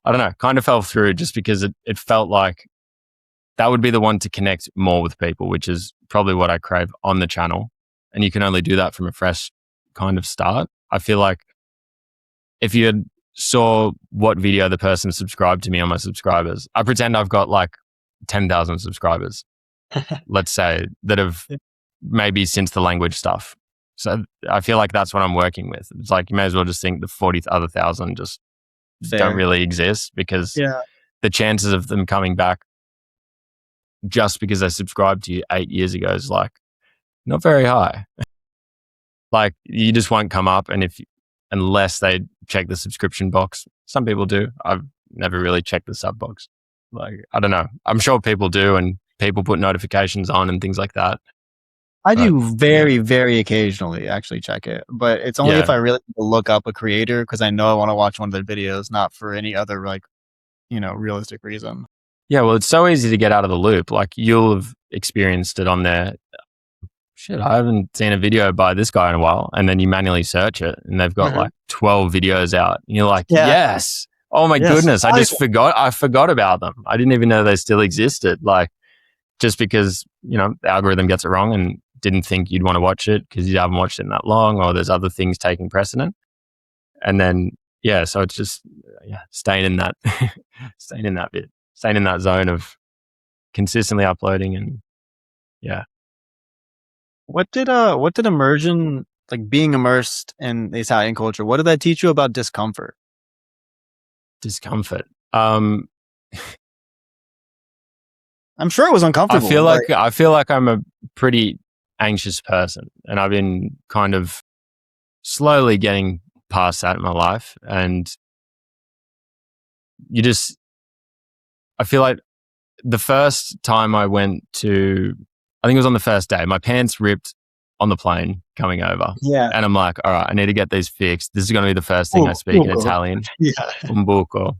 I don't know, kind of fell through just because it felt like that would be the one to connect more with people, which is probably what I crave on the channel. And you can only do that from a fresh kind of start. I feel like if you had saw what video the person subscribed to me on my subscribers, I pretend I've got like 10,000 subscribers, let's say, that have maybe since the language stuff. So I feel like that's what I'm working with. It's like you may as well just think the 40 other thousand just don't really exist, because the chances of them coming back just because they subscribed to you 8 years ago is like not very high. Like you just won't come up, and unless they check the subscription box. Some people do. I've never really checked the sub box. Like, I don't know. I'm sure people do, and people put notifications on and things like that. I do very occasionally actually check it, but it's only if I really look up a creator, because I know I want to watch one of their videos, not for any other like, realistic reason. Yeah, well, it's so easy to get out of the loop. Like you'll have experienced it on there. Shit, I haven't seen a video by this guy in a while. And then you manually search it and they've got like 12 videos out. And you're like, yes. Oh my goodness. I forgot about them. I didn't even know they still existed. Like, just because, the algorithm gets it wrong and didn't think you'd want to watch it because you haven't watched it in that long, or there's other things taking precedent. And then, so it's just, staying in that, staying in that zone of consistently uploading. And What did immersion, like being immersed in the Italian culture, what did that teach you about discomfort? Discomfort. I'm sure it was uncomfortable. I feel like I'm a pretty anxious person, and I've been kind of slowly getting past that in my life. And I feel like the first time I went to, I think it was on the first day, my pants ripped on the plane coming over. Yeah. And I'm like, all right, I need to get these fixed. This is going to be the first thing I speak in Italian. Yeah. Un buco.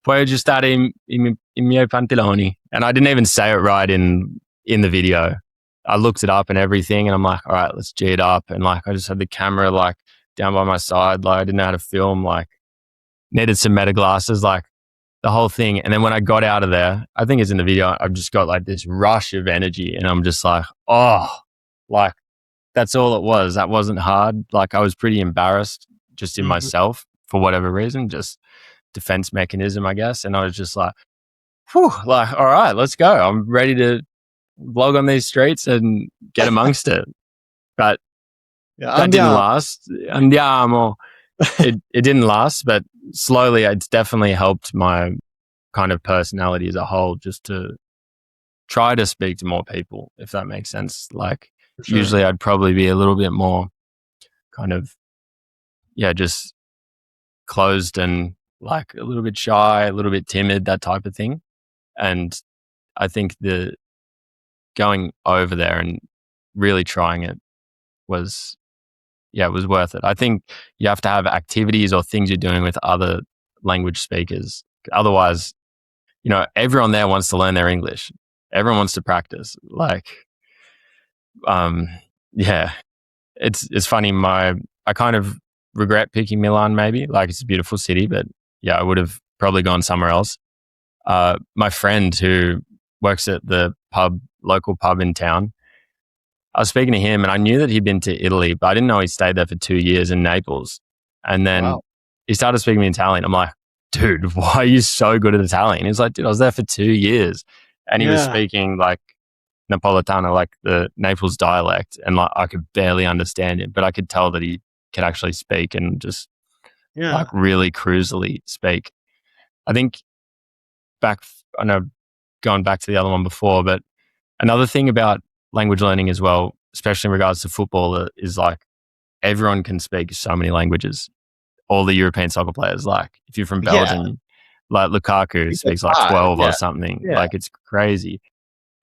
Puoi aggiustare I miei pantaloni. And I didn't even say it right in the video. I looked it up and everything, and I'm like, all right, let's G it up. And like, I just had the camera like down by my side. Like I didn't know how to film, like needed some meta glasses, like the whole thing. And then when I got out of there, I think it's in the video, I've just got like this rush of energy, and I'm just like, oh, like that's all it was. That wasn't hard. Like I was pretty embarrassed just in myself for whatever reason, just defense mechanism, I guess. And I was just like, whew, like, all right, let's go. I'm ready to vlog on these streets and get amongst it. But Yeah, that didn't last. Andiamo. It didn't last, but slowly it's definitely helped my kind of personality as a whole, just to try to speak to more people, if that makes sense. Like sure. usually I'd probably be a little bit more kind of, yeah, just closed and like a little bit shy, a little bit timid, that type of thing. And I think the going over there and really trying it was, yeah, it was worth it. I think you have to have activities or things you're doing with other language speakers. Otherwise, you know, everyone there wants to learn their English. Everyone wants to practice. Like, yeah, it's funny. I kind of regret picking Milan. Maybe like it's a beautiful city, but yeah, I would have probably gone somewhere else. My friend who works at the local pub in town, I was speaking to him and I knew that he'd been to Italy, but I didn't know he stayed there for 2 years in Naples. And then Wow. he started speaking in Italian. I'm like, dude, why are you so good at Italian? He's like, dude, I was there for 2 years. And he was speaking like Napolitano, like the Naples dialect. And like I could barely understand it, but I could tell that he could actually speak and just like really cruisily speak. I think I know going back to the other one before, but another thing about language learning as well, especially in regards to football, is like everyone can speak so many languages. All the European soccer players, like if you're from Belgium, like Lukaku speaks like 12 or something. Like it's crazy.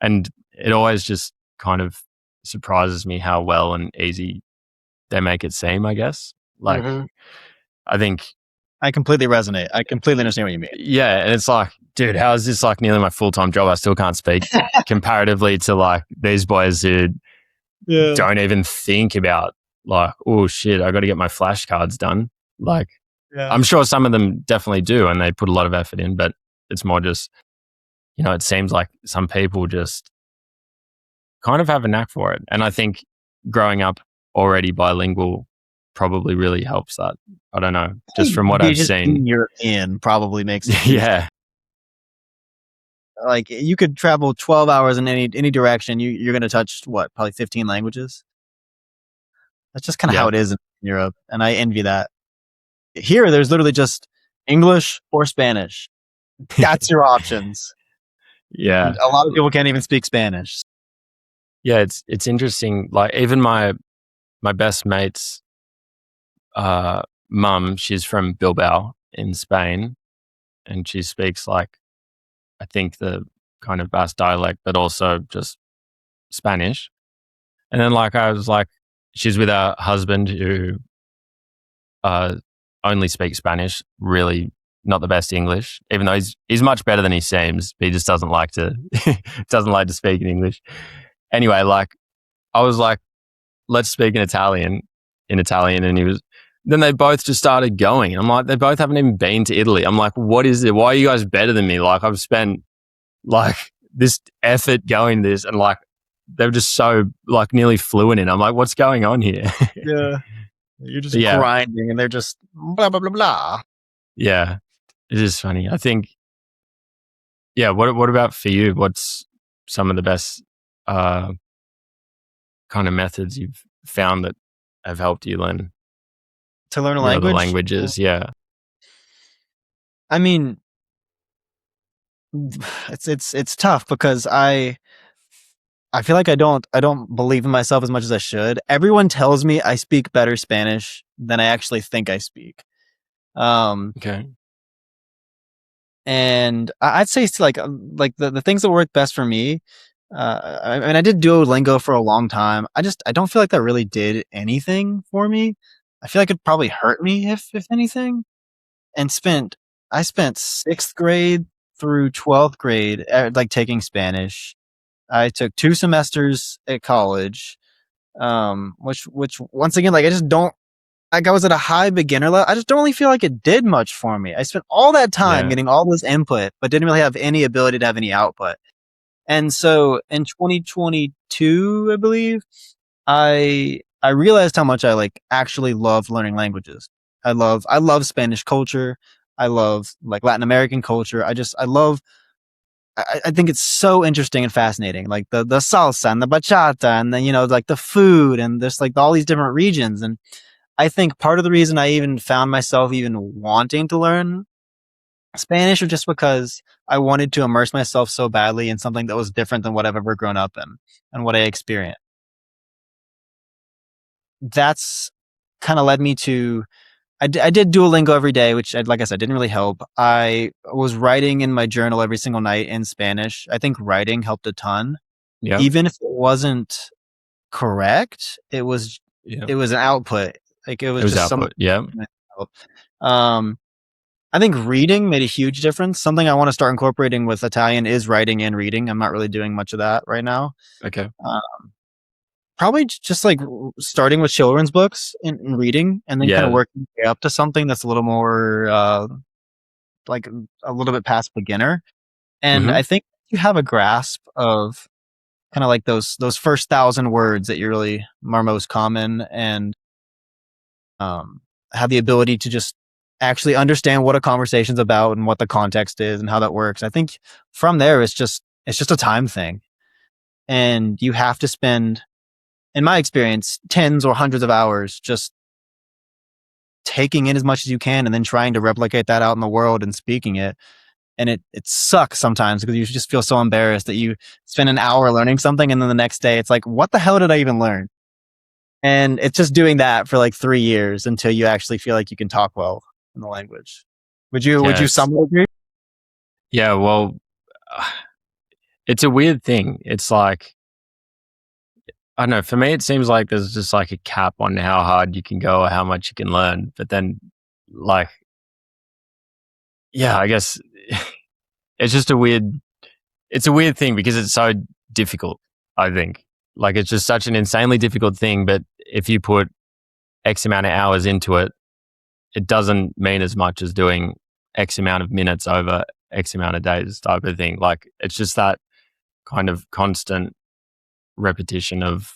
And it always just kind of surprises me how well and easy they make it seem, I guess. Like I think I completely resonate. I completely understand what you mean. Yeah. And it's like, dude, how is this like nearly my full-time job? I still can't speak comparatively to like these boys who don't even think about like, oh shit, I got to get my flashcards done. Like, I'm sure some of them definitely do and they put a lot of effort in, but it's more just, you know, it seems like some people just kind of have a knack for it. And I think growing up already bilingual probably really helps that. I don't know, just from what I've seen. European probably makes it yeah. Like you could travel 12 hours in any direction. You're going to touch what, probably 15 languages. That's just kind of how it is in Europe. And I envy that. Here, there's literally just English or Spanish. That's your options. Yeah. And a lot of people can't even speak Spanish. Yeah. It's interesting. Like even my best mate's, mum, she's from Bilbao in Spain and she speaks like, I think the kind of Basque dialect, but also just Spanish. And then like I was like, she's with her husband who only speaks Spanish, really not the best English, even though he's much better than he seems, but he just doesn't like to speak in English. Anyway, like I was like, let's speak in Italian, and then they both just started going. I'm like, they both haven't even been to Italy. I'm like, what is it? Why are you guys better than me? Like I've spent like this effort going this and like they're just so like nearly fluent in. I'm like, what's going on here? Yeah. You're just grinding and they're just blah, blah, blah, blah. Yeah. It is funny. I think, yeah. What about for you? What's some of the best kind of methods you've found that have helped you learn to learn a language? The languages, yeah. I mean, it's tough because I feel like I don't believe in myself as much as I should. Everyone tells me I speak better Spanish than I actually think I speak. Okay. And I'd say it's like the things that work best for me. I mean, I did Duolingo for a long time. I don't feel like that really did anything for me. I feel like it'd probably hurt me if anything. And I spent 6th grade through 12th grade like taking Spanish. I took 2 semesters at college, which once again, like I just don't, like I was at a high beginner level. I just don't really feel like it did much for me. I spent all that time getting all this input, but didn't really have any ability to have any output. And so in 2022, I believe, I realized how much I like actually love learning languages. I love Spanish culture. I love like Latin American culture. I love I think it's so interesting and fascinating. Like the salsa and the bachata and then, like the food and there's like all these different regions. And I think part of the reason I even found myself even wanting to learn Spanish was just because I wanted to immerse myself so badly in something that was different than what I've ever grown up in and what I experienced. That's kind of led me to I did Duolingo every day, which, like I said, didn't really help. I was writing in my journal every single night in Spanish. I think writing helped a ton, Yeah. even if it wasn't correct. Yeah. It was an output. Like it was just something. output. Yeah. Um, I think reading made a huge difference. Something I want to start incorporating with Italian is writing and reading. I'm not really doing much of that right now. Okay. Probably just like starting with children's books and reading, and then kind of Yeah. working up to something that's a little more like a little bit past beginner. And Hmm. I think you have a grasp of kind of like those first 1,000 words that you really are most common, and have the ability to just actually understand what a conversation's about and what the context is and how that works. I think from there it's just a time thing, and you have to spend, in my experience, tens or hundreds of hours just taking in as much as you can and then trying to replicate that out in the world and speaking it. And it sucks sometimes because you just feel so embarrassed that you spend an hour learning something and then the next day it's like, what the hell did I even learn? And it's just doing that for like 3 years until you actually feel like you can talk well in the language. Would you Yes. somewhat agree? Yeah. Well, it's a weird thing. It's like, I don't know. For me, it seems like there's just like a cap on how hard you can go or how much you can learn. But then, like, yeah, I guess it's just it's a weird thing because it's so difficult, I think. Like, it's just such an insanely difficult thing. But if you put X amount of hours into it, it doesn't mean as much as doing X amount of minutes over X amount of days type of thing. Like, it's just that kind of constant repetition of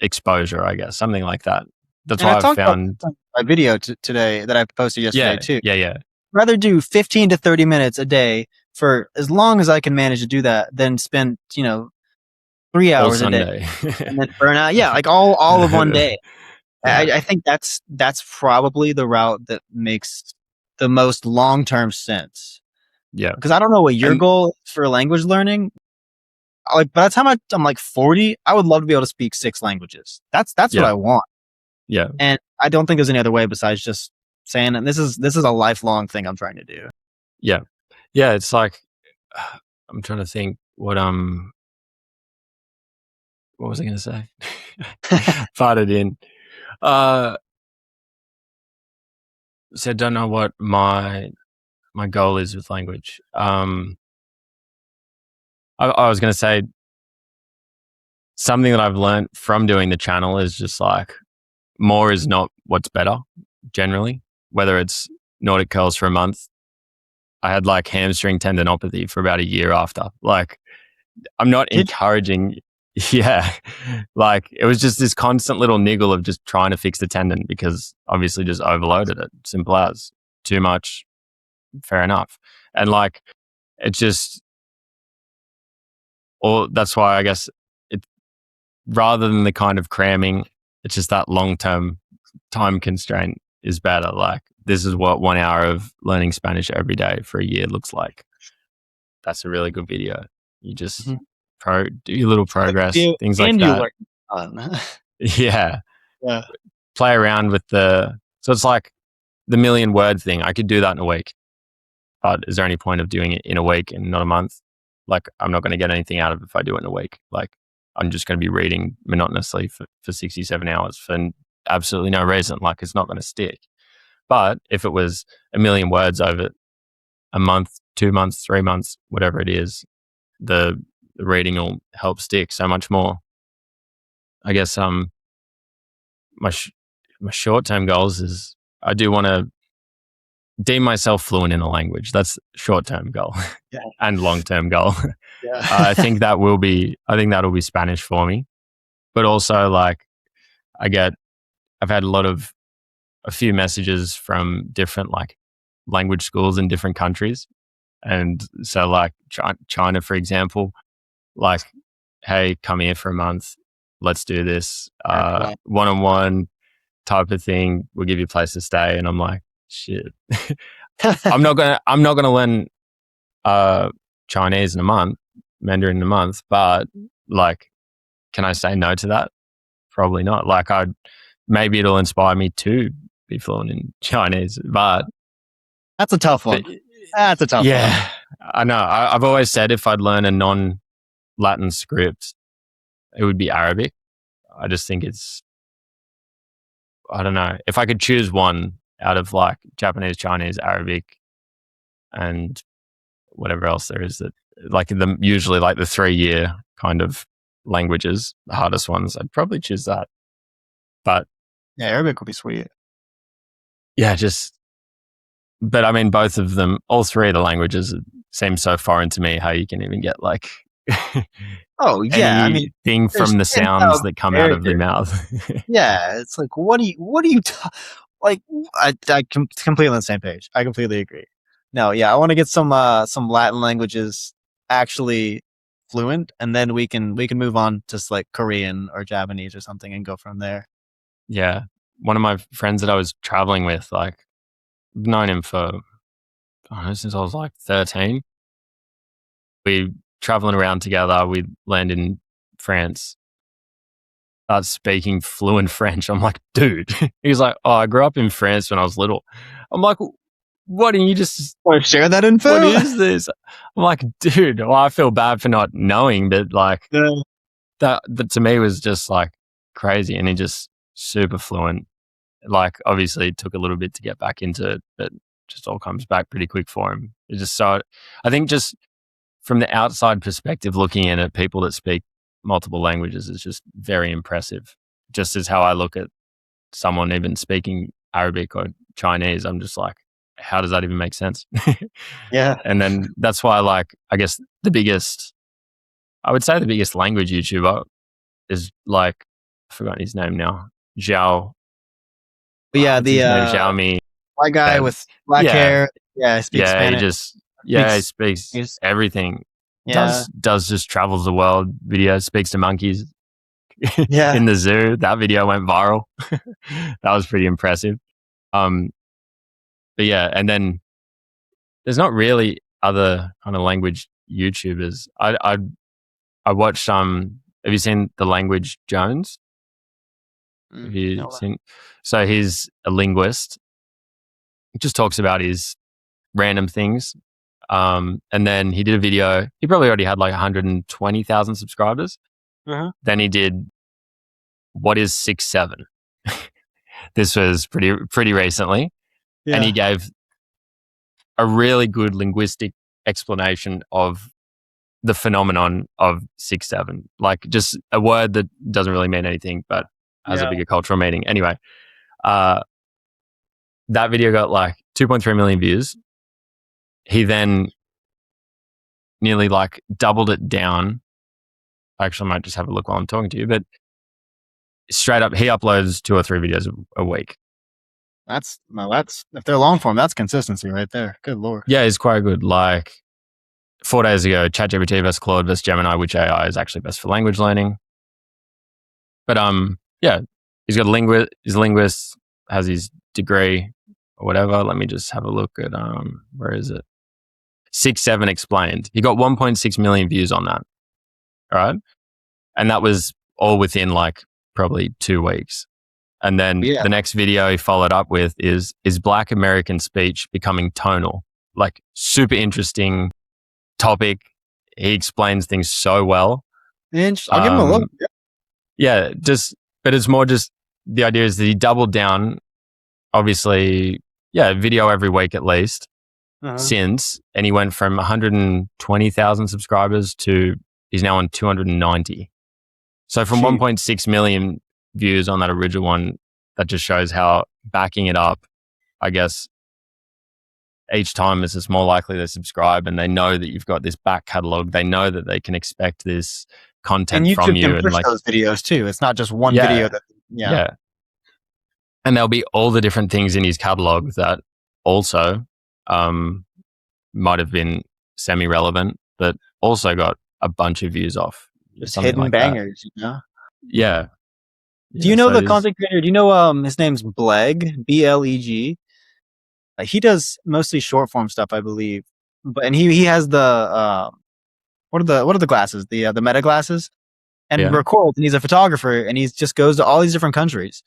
exposure, I guess, something like that. That's And I why I've talked about found. this on my video today that I posted yesterday Yeah, too. yeah. I'd rather do 15 to 30 minutes a day for as long as I can manage to do that than spend, 3 hours a day Sunday. and then burn out. Yeah, like all of one day. Yeah, I think that's probably the route that makes the most long term sense. yeah. Because I don't know what your And goal is for language learning. Like by the time I'm like 40, I would love to be able to speak 6 languages. That's what yeah, I want, yeah, and I don't think there's any other way besides just saying. And this is a lifelong thing I'm trying to do. yeah, yeah. It's like I'm trying to think what was I going to say? Farted in. Uh, so I don't know what my goal is with language. I was going to say something that I've learned from doing the channel is just like more is not what's better generally, whether it's Nordic curls for a month. I had like hamstring tendinopathy for about a year after. Like, I'm not Did encouraging. Yeah. Like, it was just this constant little niggle of just trying to fix the tendon because obviously just overloaded it. Simple as. Too much. Fair enough. And like, it just, or that's why I guess it, rather than the kind of cramming, it's just that long term time constraint is better. Like, this is what 1 hour of learning Spanish every day for a year looks like. That's a really good video. You just Mhm. do your little progress, things like and you that. learn fun. Yeah. Yeah. Play around with so it's like the million word thing. I could do that in a week, but is there any point of doing it in a week and not a month? Like, I'm not going to get anything out of it if I do it in a week. Like, I'm just going to be reading monotonously for 67 hours for absolutely no reason. Like, it's not going to stick. But if it was a million words over a month, 2 months, 3 months, whatever it is, the reading will help stick so much more. I guess my my short term goals is I do want to deem myself fluent in a language. That's short term goal. Yeah. And long term goal. Yeah. I think that'll be Spanish for me. But also, like, I've had a lot of a few messages from different like language schools in different countries. And so like China, for example, like, hey, come here for a month. Let's do this one-on-one type of thing. We'll give you a place to stay. And I'm like, shit, I'm not gonna learn Chinese in a month, Mandarin in a month, but like, can I say no to that? Probably not. Like, maybe it'll inspire me to be fluent in Chinese, but That's a tough one. That's a tough one. Yeah, I know. I've always said if I'd learn a non-Latin script, it would be Arabic. I just think I don't know. If I could choose one out of like Japanese, Chinese, Arabic, and whatever else there is, that like usually like the 3-year kind of languages, the hardest ones, I'd probably choose that. But yeah, Arabic would be sweet. Yeah, but I mean, both of them, all three of the languages seem so foreign to me. How you can even get like, oh yeah, I mean, thing from the sounds that come out of their mouth. Yeah, it's like, what do you like? I completely on the same page. I completely agree. No, yeah, I want to get some Latin languages actually fluent, and then we can move on to like Korean or Japanese or something and go from there. Yeah, one of my friends that I was traveling with, like, I've known him for, I don't know, since I was like 13. We traveling around together. We land in France. Start speaking fluent French. I'm like, dude. He's like, oh, I grew up in France when I was little. I'm like, what? Didn't you just share that info? What is this? I'm like, dude. Well, I feel bad for not knowing, but like that to me was just like crazy, and he just super fluent. Like, obviously, it took a little bit to get back into it, but just all comes back pretty quick for him. It's just so. I think just from the outside perspective, looking in at people that speak multiple languages is just very impressive. Just as how I look at someone even speaking Arabic or Chinese, I'm just like, how does that even make sense? Yeah. And then that's why, like, I guess I would say the biggest language YouTuber is like, I've forgotten his name now, Zhao. But yeah, the Xiaomi, white guy with black hair. Yeah, he speaks Spanish. He speaks everything. Yeah. Does just travels the world. Video, speaks to monkeys. Yeah. In the zoo. That video went viral. That was pretty impressive. But yeah, and then there's not really other kind of language YouTubers. I watched have you seen The Language Jones? Have you seen? So he's a linguist. He just talks about his random things. And then he did a video. He probably already had like 120,000 subscribers. Uh-huh. Then he did, what is 6-7? This was pretty recently. Yeah. And he gave a really good linguistic explanation of the phenomenon of 6-7. Like, just a word that doesn't really mean anything, but has a bigger cultural meaning. Anyway, that video got like 2.3 million views. He then nearly like doubled it down. Actually, I might just have a look while I'm talking to you, but straight up, he uploads 2 or 3 videos a week. That's if they're long form, that's consistency right there. Good Lord. Yeah, it's quite good. Like 4 days ago, ChatGPT versus Claude versus Gemini, which AI is actually best for language learning. But yeah, he's got he's a linguist, has his degree or whatever. Let me just have a look at where is it? 6-7 explained. He got 1.6 million views on that. All right. And that was all within like probably 2 weeks. And then the next video he followed up with is Black American speech becoming tonal? Like, super interesting topic. He explains things so well. I'll give him a look. Yeah, but it's more just the idea is that he doubled down, obviously, video every week at least since, and he went from 120,000 subscribers to he's now on 290. So from 1.6 million views on that original one, that just shows how backing it up, I guess, each time is just more likely to subscribe, and they know that you've got this back catalog. They know that they can expect this content from you. And push those videos too. It's not just one video. and there'll be all the different things in his catalog that also might have been semi-relevant, that also got a bunch of views off. Just Something hidden like that. bangers, you know. Yeah. Do you know the content creator? Do you know his name's Bleg, BLEG? He does mostly short form stuff, I believe. But and he has the what are the glasses? The Meta glasses, and records. And he's a photographer, and he just goes to all these different countries.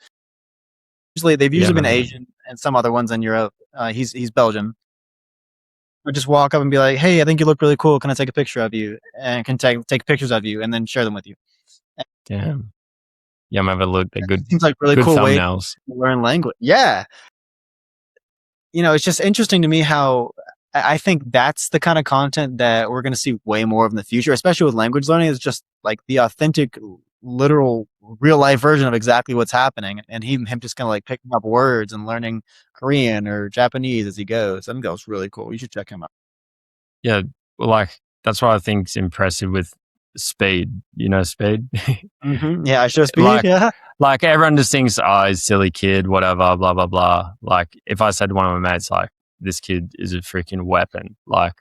They've usually been Asian and some other ones in Europe. He's Belgian. Would just walk up and be like, "Hey, I think you look really cool. Can I take a picture of you?" And can take pictures of you and then share them with you. Damn. Yeah, I'm having a look. They're good. Seems like really good cool thumbnails. way to learn language. Yeah. You know, it's just interesting to me how I think that's the kind of content that we're going to see way more of in the future, especially with language learning. Is just like the authentic, literal, real life version of exactly what's happening, and him just kind of like picking up words and learning Korean or Japanese as he goes. I think that was really cool. You should check him out. Yeah, well, like that's what I think is impressive with Speed. You know, Speed. Yeah, I show Speed. Like everyone just thinks, oh, he's a silly kid, whatever, blah blah blah. Like if I said to one of my mates, like, this kid is a freaking weapon. Like,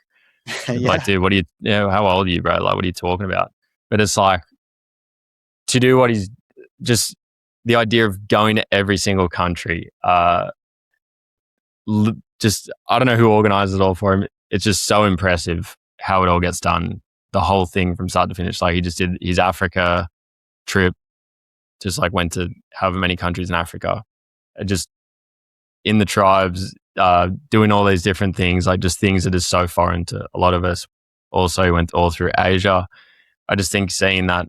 like, dude, what do you know? How old are you, bro? Like, what are you talking about? But it's like to do what he's just the idea of going to every single country. Just I don't know who organized it all for him. It's just so impressive how it all gets done. The whole thing from start to finish. Like he just did his Africa trip. Just like went to however many countries in Africa, just in the tribes, doing all these different things, like just things that are so foreign to a lot of us. Also went all through Asia. I just think seeing that,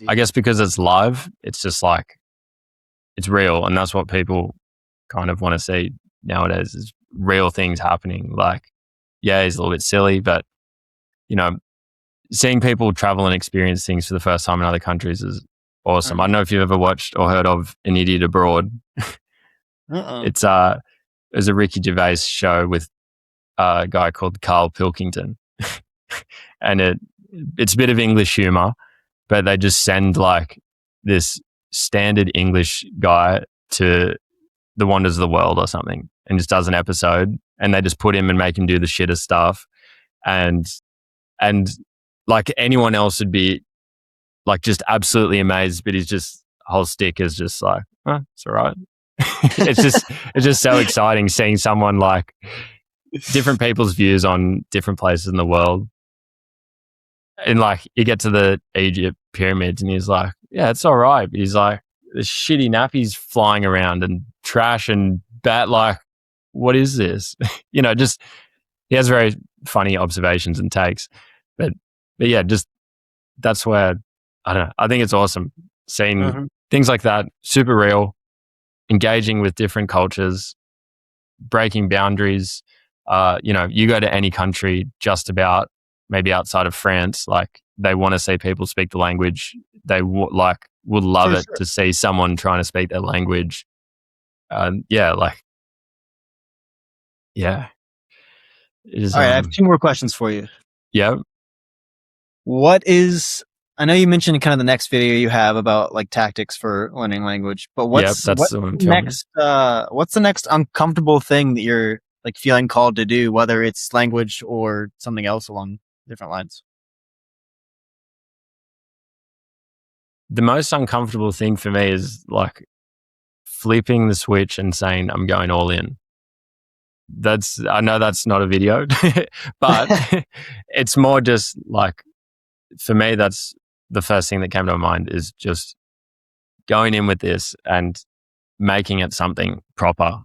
I guess because it's live, it's just like, it's real. And that's what people kind of want to see nowadays is real things happening. Like, yeah, he's a little bit silly, but you know, seeing people travel and experience things for the first time in other countries is awesome. I don't know if you've ever watched or heard of An Idiot Abroad. It's a Ricky Gervais show with a guy called Carl Pilkington, and it's a bit of English humor, but they just send like this standard English guy to the wonders of the world or something, and just does an episode, and they just put him and make him do the shittest stuff, and like anyone else would be like just absolutely amazed, but his just whole stick is just like, oh, it's all right. it's just so exciting seeing someone like different people's views on different places in the world. And like you get to the Egypt pyramids and he's like, yeah, it's all right. But he's like, there's shitty nappies flying around and trash and bat. Like, what is this? You know, just he has very funny observations and takes. But yeah, just that's where I don't know. I think it's awesome seeing things like that, super real, engaging with different cultures, breaking boundaries. You know, you go to any country just about, maybe outside of France, like they want to see people speak the language. They would love it to see someone trying to speak their language. Yeah, like, yeah. It is, all right, I have two more questions for you. Yeah. I know you mentioned kind of the next video you have about like tactics for learning language, but what's the next uncomfortable thing that you're like feeling called to do, whether it's language or something else along different lines? The most uncomfortable thing for me is like flipping the switch and saying I'm going all in. I know that's not a video, but it's more just like, for me, that's the first thing that came to my mind, is just going in with this and making it something proper,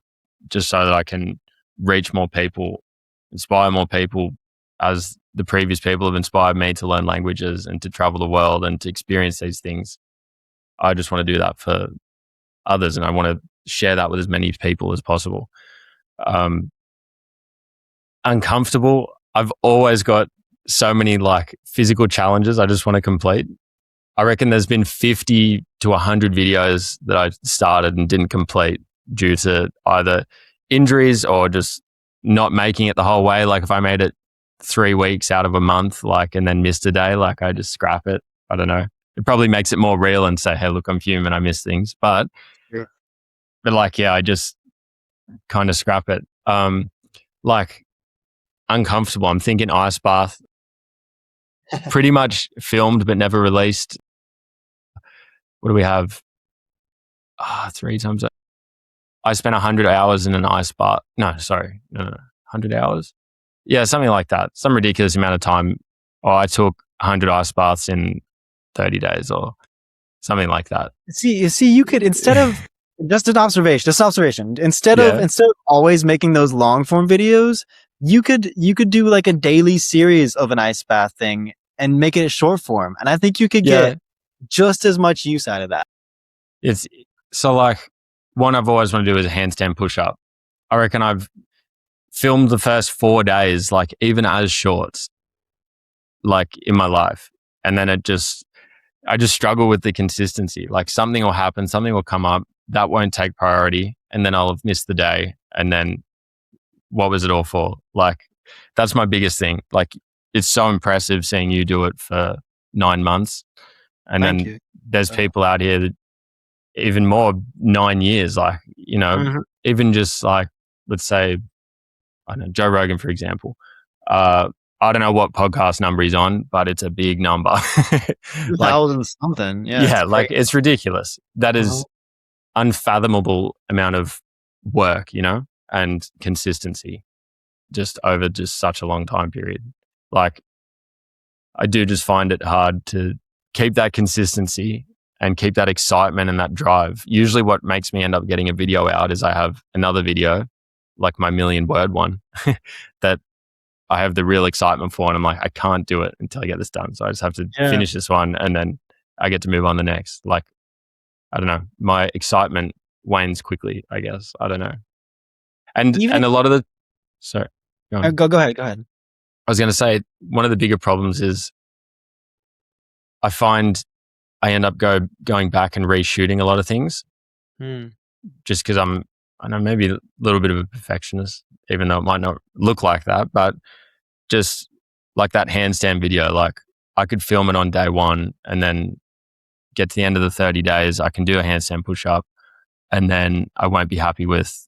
just so that I can reach more people, inspire more people, as the previous people have inspired me to learn languages and to travel the world and to experience these things. I just want to do that for others, and I want to share that with as many people as possible. Uncomfortable. I've always got so many like physical challenges I just want to complete. I reckon there's been 50 to 100 videos that I started and didn't complete due to either injuries or just not making it the whole way. Like if I made it 3 weeks out of a month, like, and then missed a day, like I just scrap it. I don't know. It probably makes it more real and say, hey, look, I'm human. I miss things. But but like, yeah, I just kind of scrap it. Like uncomfortable. I'm thinking ice bath, pretty much filmed but never released. What do we have? 3 times. I spent 100 hours in an ice bath. No, sorry. No, 100 hours. Yeah, something like that. Some ridiculous amount of time. Or I took 100 ice baths in 30 days or something like that. See, you could, instead of just an observation, instead Yeah. of always making those long form videos, you could do like a daily series of an ice bath thing and make it a short form. And I think you could Yeah. get just as much use out of that. It's so like one I've always wanted to do is a handstand push up. I reckon I've filmed the first 4 days, like even as shorts, like in my life. And then I just struggle with the consistency. Like something will happen, something will come up that won't take priority. And then I'll have missed the day. And then what was it all for? Like that's my biggest thing. Like it's so impressive seeing you do it for 9 months. And Thank then you. there's people out here that even more 9 years, like, you know, even just like, let's say, I don't know, Joe Rogan, for example. I don't know what podcast number he's on, but it's a big number. 2,000 something. Yeah, like it's ridiculous. That is unfathomable amount of work, you know, and consistency just over just such a long time period. Like I do just find it hard to keep that consistency and keep that excitement and that drive. Usually what makes me end up getting a video out is I have another video, like my 1,000,000 word one, that I have the real excitement for. And I'm like, I can't do it until I get this done. So I just have to finish this one and then I get to move on the next. Like, I don't know, my excitement wanes quickly, I guess. I don't know. And a lot of the, sorry. Go ahead. I was going to say, one of the bigger problems is I find I end up going back and reshooting a lot of things just because I know, maybe a little bit of a perfectionist, even though it might not look like that, but just like that handstand video, like I could film it on day one and then get to the end of the 30 days, I can do a handstand push up and then I won't be happy with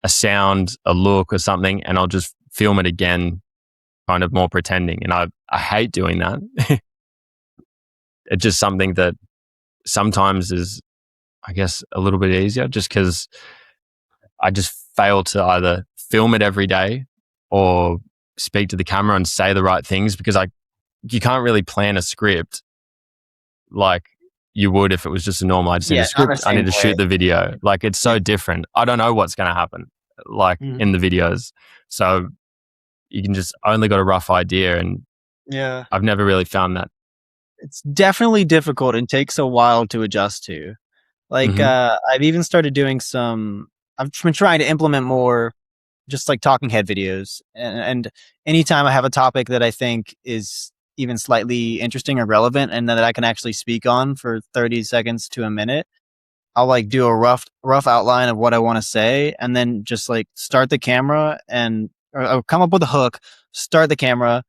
a sound, a look or something. And I'll just film it again, kind of more pretending. And I hate doing that. It's just something that sometimes is, I guess, a little bit easier just because I just fail to either film it every day or speak to the camera and say the right things because you can't really plan a script like you would if it was just a normal, I just need a script, I need to shoot the video. Like it's so different. I don't know what's going to happen like in the videos. So you can just only got a rough idea and I've never really found that. It's definitely difficult and takes a while to adjust to. Like I've even started doing I've been trying to implement more just like talking head videos. And anytime I have a topic that I think is even slightly interesting or relevant and that I can actually speak on for 30 seconds to a minute, I'll like do a rough outline of what I want to say and then just like start the camera or come up with a hook, start the camera,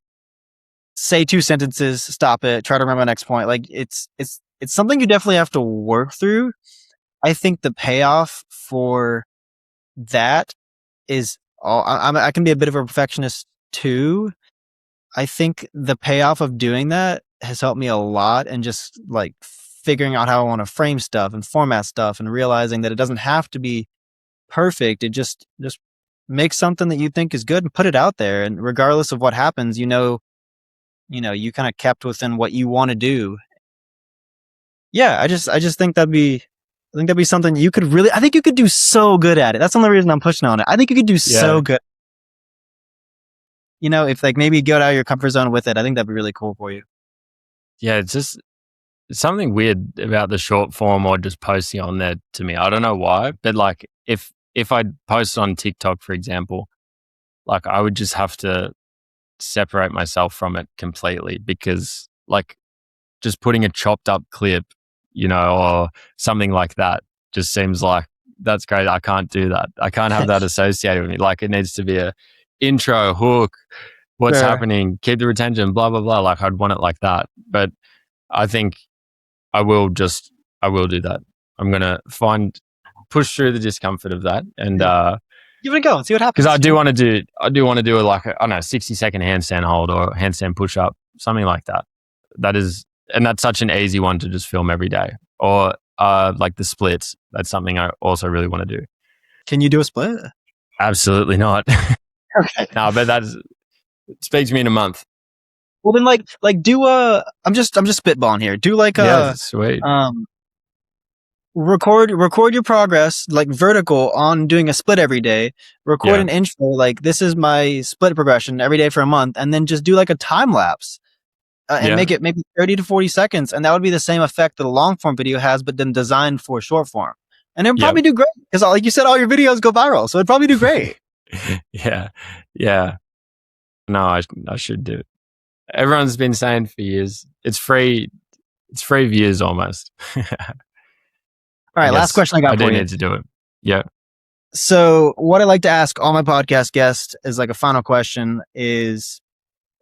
say 2 sentences, stop it, try to remember the next point. Like it's something you definitely have to work through. I think the payoff for that is I can be a bit of a perfectionist too. I think the payoff of doing that has helped me a lot and just like figuring out how I want to frame stuff and format stuff and realizing that it doesn't have to be perfect. It just make something that you think is good and put it out there. And regardless of what happens, you kind of kept within what you want to do. Yeah, I just think that'd be something you could really, I think you could do so good at it. That's the only reason I'm pushing on it. I think you could do so good. If like maybe go out of your comfort zone with it, I think that'd be really cool for you. Yeah, it's something weird about the short form or just posting on there to me. I don't know why, but like if I post on TikTok, for example, like I would just have to separate myself from it completely because like just putting a chopped up clip, or something like that just seems like that's great. I can't do that. I can't have that associated with me. Like it needs to be a intro, hook, what's happening, keep the retention, blah, blah, blah. Like I'd want it like that. But I think I will do that. I'm going to find push through the discomfort of that, and give it a go and see what happens. because I do want to do like I don't know, 60-second handstand hold or handstand push up, something like that. And that's such an easy one to just film every day. Or like the splits. That's something I also really want to do. Can you do a split? Absolutely not. Okay. No, but speak to me in a month. Well, then, like do I'm just spitballing here. Do like Yeah, sweet. record your progress like vertical on doing a split every day. Record an intro like this is my split progression every day for a month, and then just do like a time lapse and make it maybe 30 to 40 seconds, and that would be the same effect that a long form video has, but then designed for short form. And it would probably do great because, like you said, all your videos go viral, so it'd probably do great. Yeah. No, I should do it. Everyone's been saying for years. It's free views almost. All right, last question I got for you. I do need to do it. Yeah. So what I like to ask all my podcast guests is like a final question is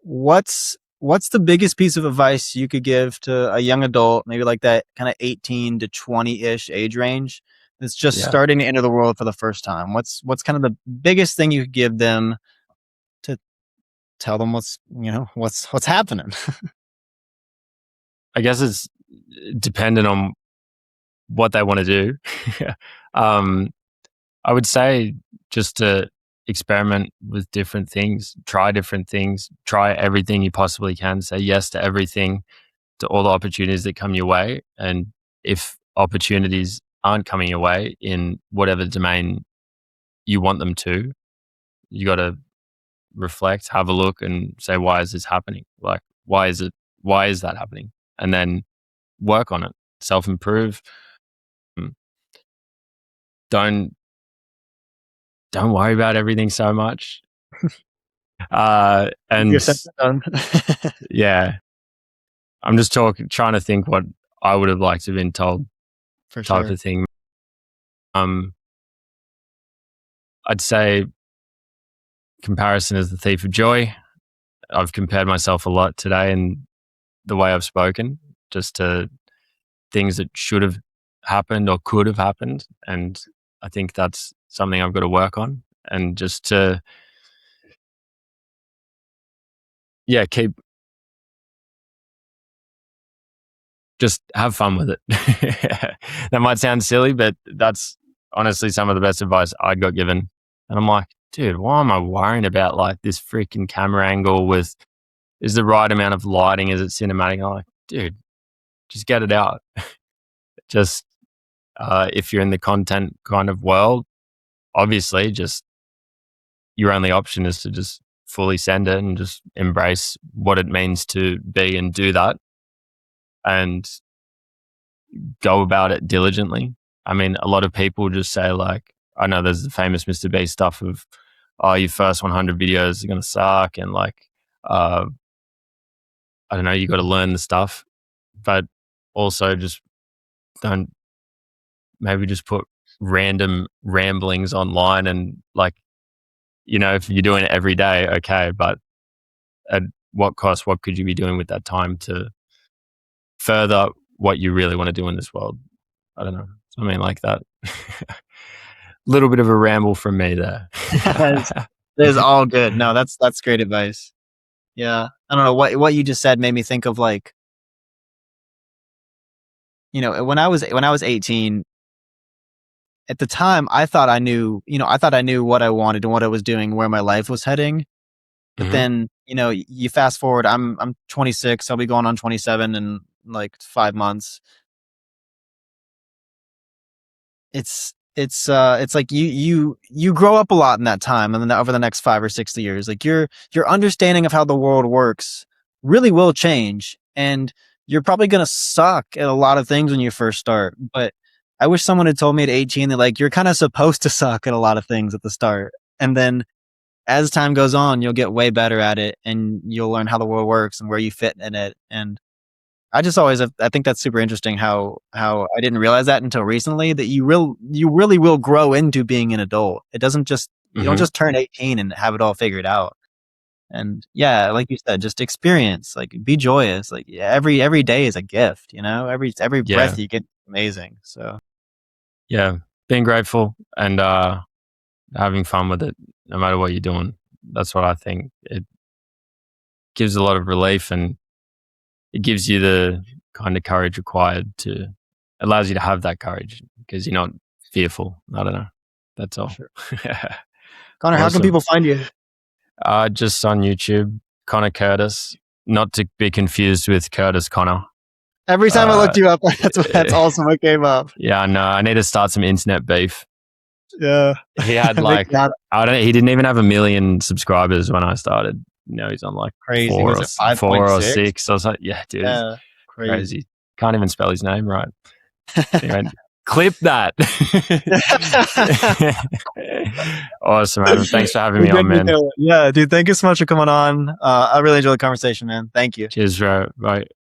what's the biggest piece of advice you could give to a young adult, maybe like that kind of 18 to 20-ish age range that's just starting to enter the world for the first time? What's kind of the biggest thing you could give them to tell them what's happening? I guess it's dependent on what they want to do. I would say just to experiment with different things, try different things, try everything you possibly can, say yes to everything, to all the opportunities that come your way. And if opportunities aren't coming your way in whatever domain you want them to, you got to reflect, have a look and say, why is this happening? Like, why is that happening? And then work on it, self-improve. Don't worry about everything so much. And yeah, I'm just trying to think what I would have liked to have been told, for type sure. of thing. I'd say comparison is the thief of joy. I've compared myself a lot today in the way I've spoken, just to things that should have happened or could have happened. And I think that's something I've got to work on, and just to, just have fun with it. That might sound silly, but that's honestly some of the best advice I got given. And I'm like, dude, why am I worrying about like this freaking camera angle is the right amount of lighting? Is it cinematic? I'm like, dude, just get it out. Just, if you're in the content kind of world, obviously just your only option is to just fully send it and just embrace what it means to be and do that and go about it diligently. I mean, a lot of people just say like, I know there's the famous Mr. Beast stuff of, oh, your first 100 videos are going to suck. And like, I don't know, you got to learn the stuff, but also just maybe just put random ramblings online and like, if you're doing it every day, okay, but at what cost? What could you be doing with that time to further what you really want to do in this world? I don't know, something like that. Little bit of a ramble from me there. That is all good. No, that's great advice. Yeah, I don't know what you just said made me think of like, when I was 18. At the time, I thought I knew what I wanted and what I was doing, where my life was heading. But then, you fast forward, I'm 26, I'll be going on 27 in like 5 months. It's like you grow up a lot in that time, and then over the next 5 or 6 years, like your understanding of how the world works really will change, and you're probably going to suck at a lot of things when you first start. But I wish someone had told me at 18 that like you're kind of supposed to suck at a lot of things at the start, and then as time goes on, you'll get way better at it, and you'll learn how the world works and where you fit in it. And I think that's super interesting how I didn't realize that until recently, that you really will grow into being an adult. It doesn't just, you don't just turn 18 and have it all figured out. And yeah, like you said, just experience, like be joyous. Like every day is a gift, every breath you get, amazing. So yeah, being grateful and having fun with it, no matter what you're doing. That's what I think. It gives a lot of relief, and it gives you the kind of courage required to allows you to have that courage because you're not fearful. I don't know. That's all. Sure. Connor, how can Awesome. people find you? Just on YouTube, Connor Curtis, not to be confused with Curtis Connor. Every time I looked you up, that's awesome. What came up? Yeah, no, I need to start some internet beef. Yeah, He had like he didn't even have 1 million subscribers when I started. You know, he's on like crazy. four, Was it four or 5.6? six. I was like, yeah, dude, Yeah, crazy. Can't even spell his name right. Anyway, clip that. Awesome, man. Thanks for having me on, man. Yeah, dude. Thank you so much for coming on. I really enjoyed the conversation, man. Thank you. Cheers, bro. Bye.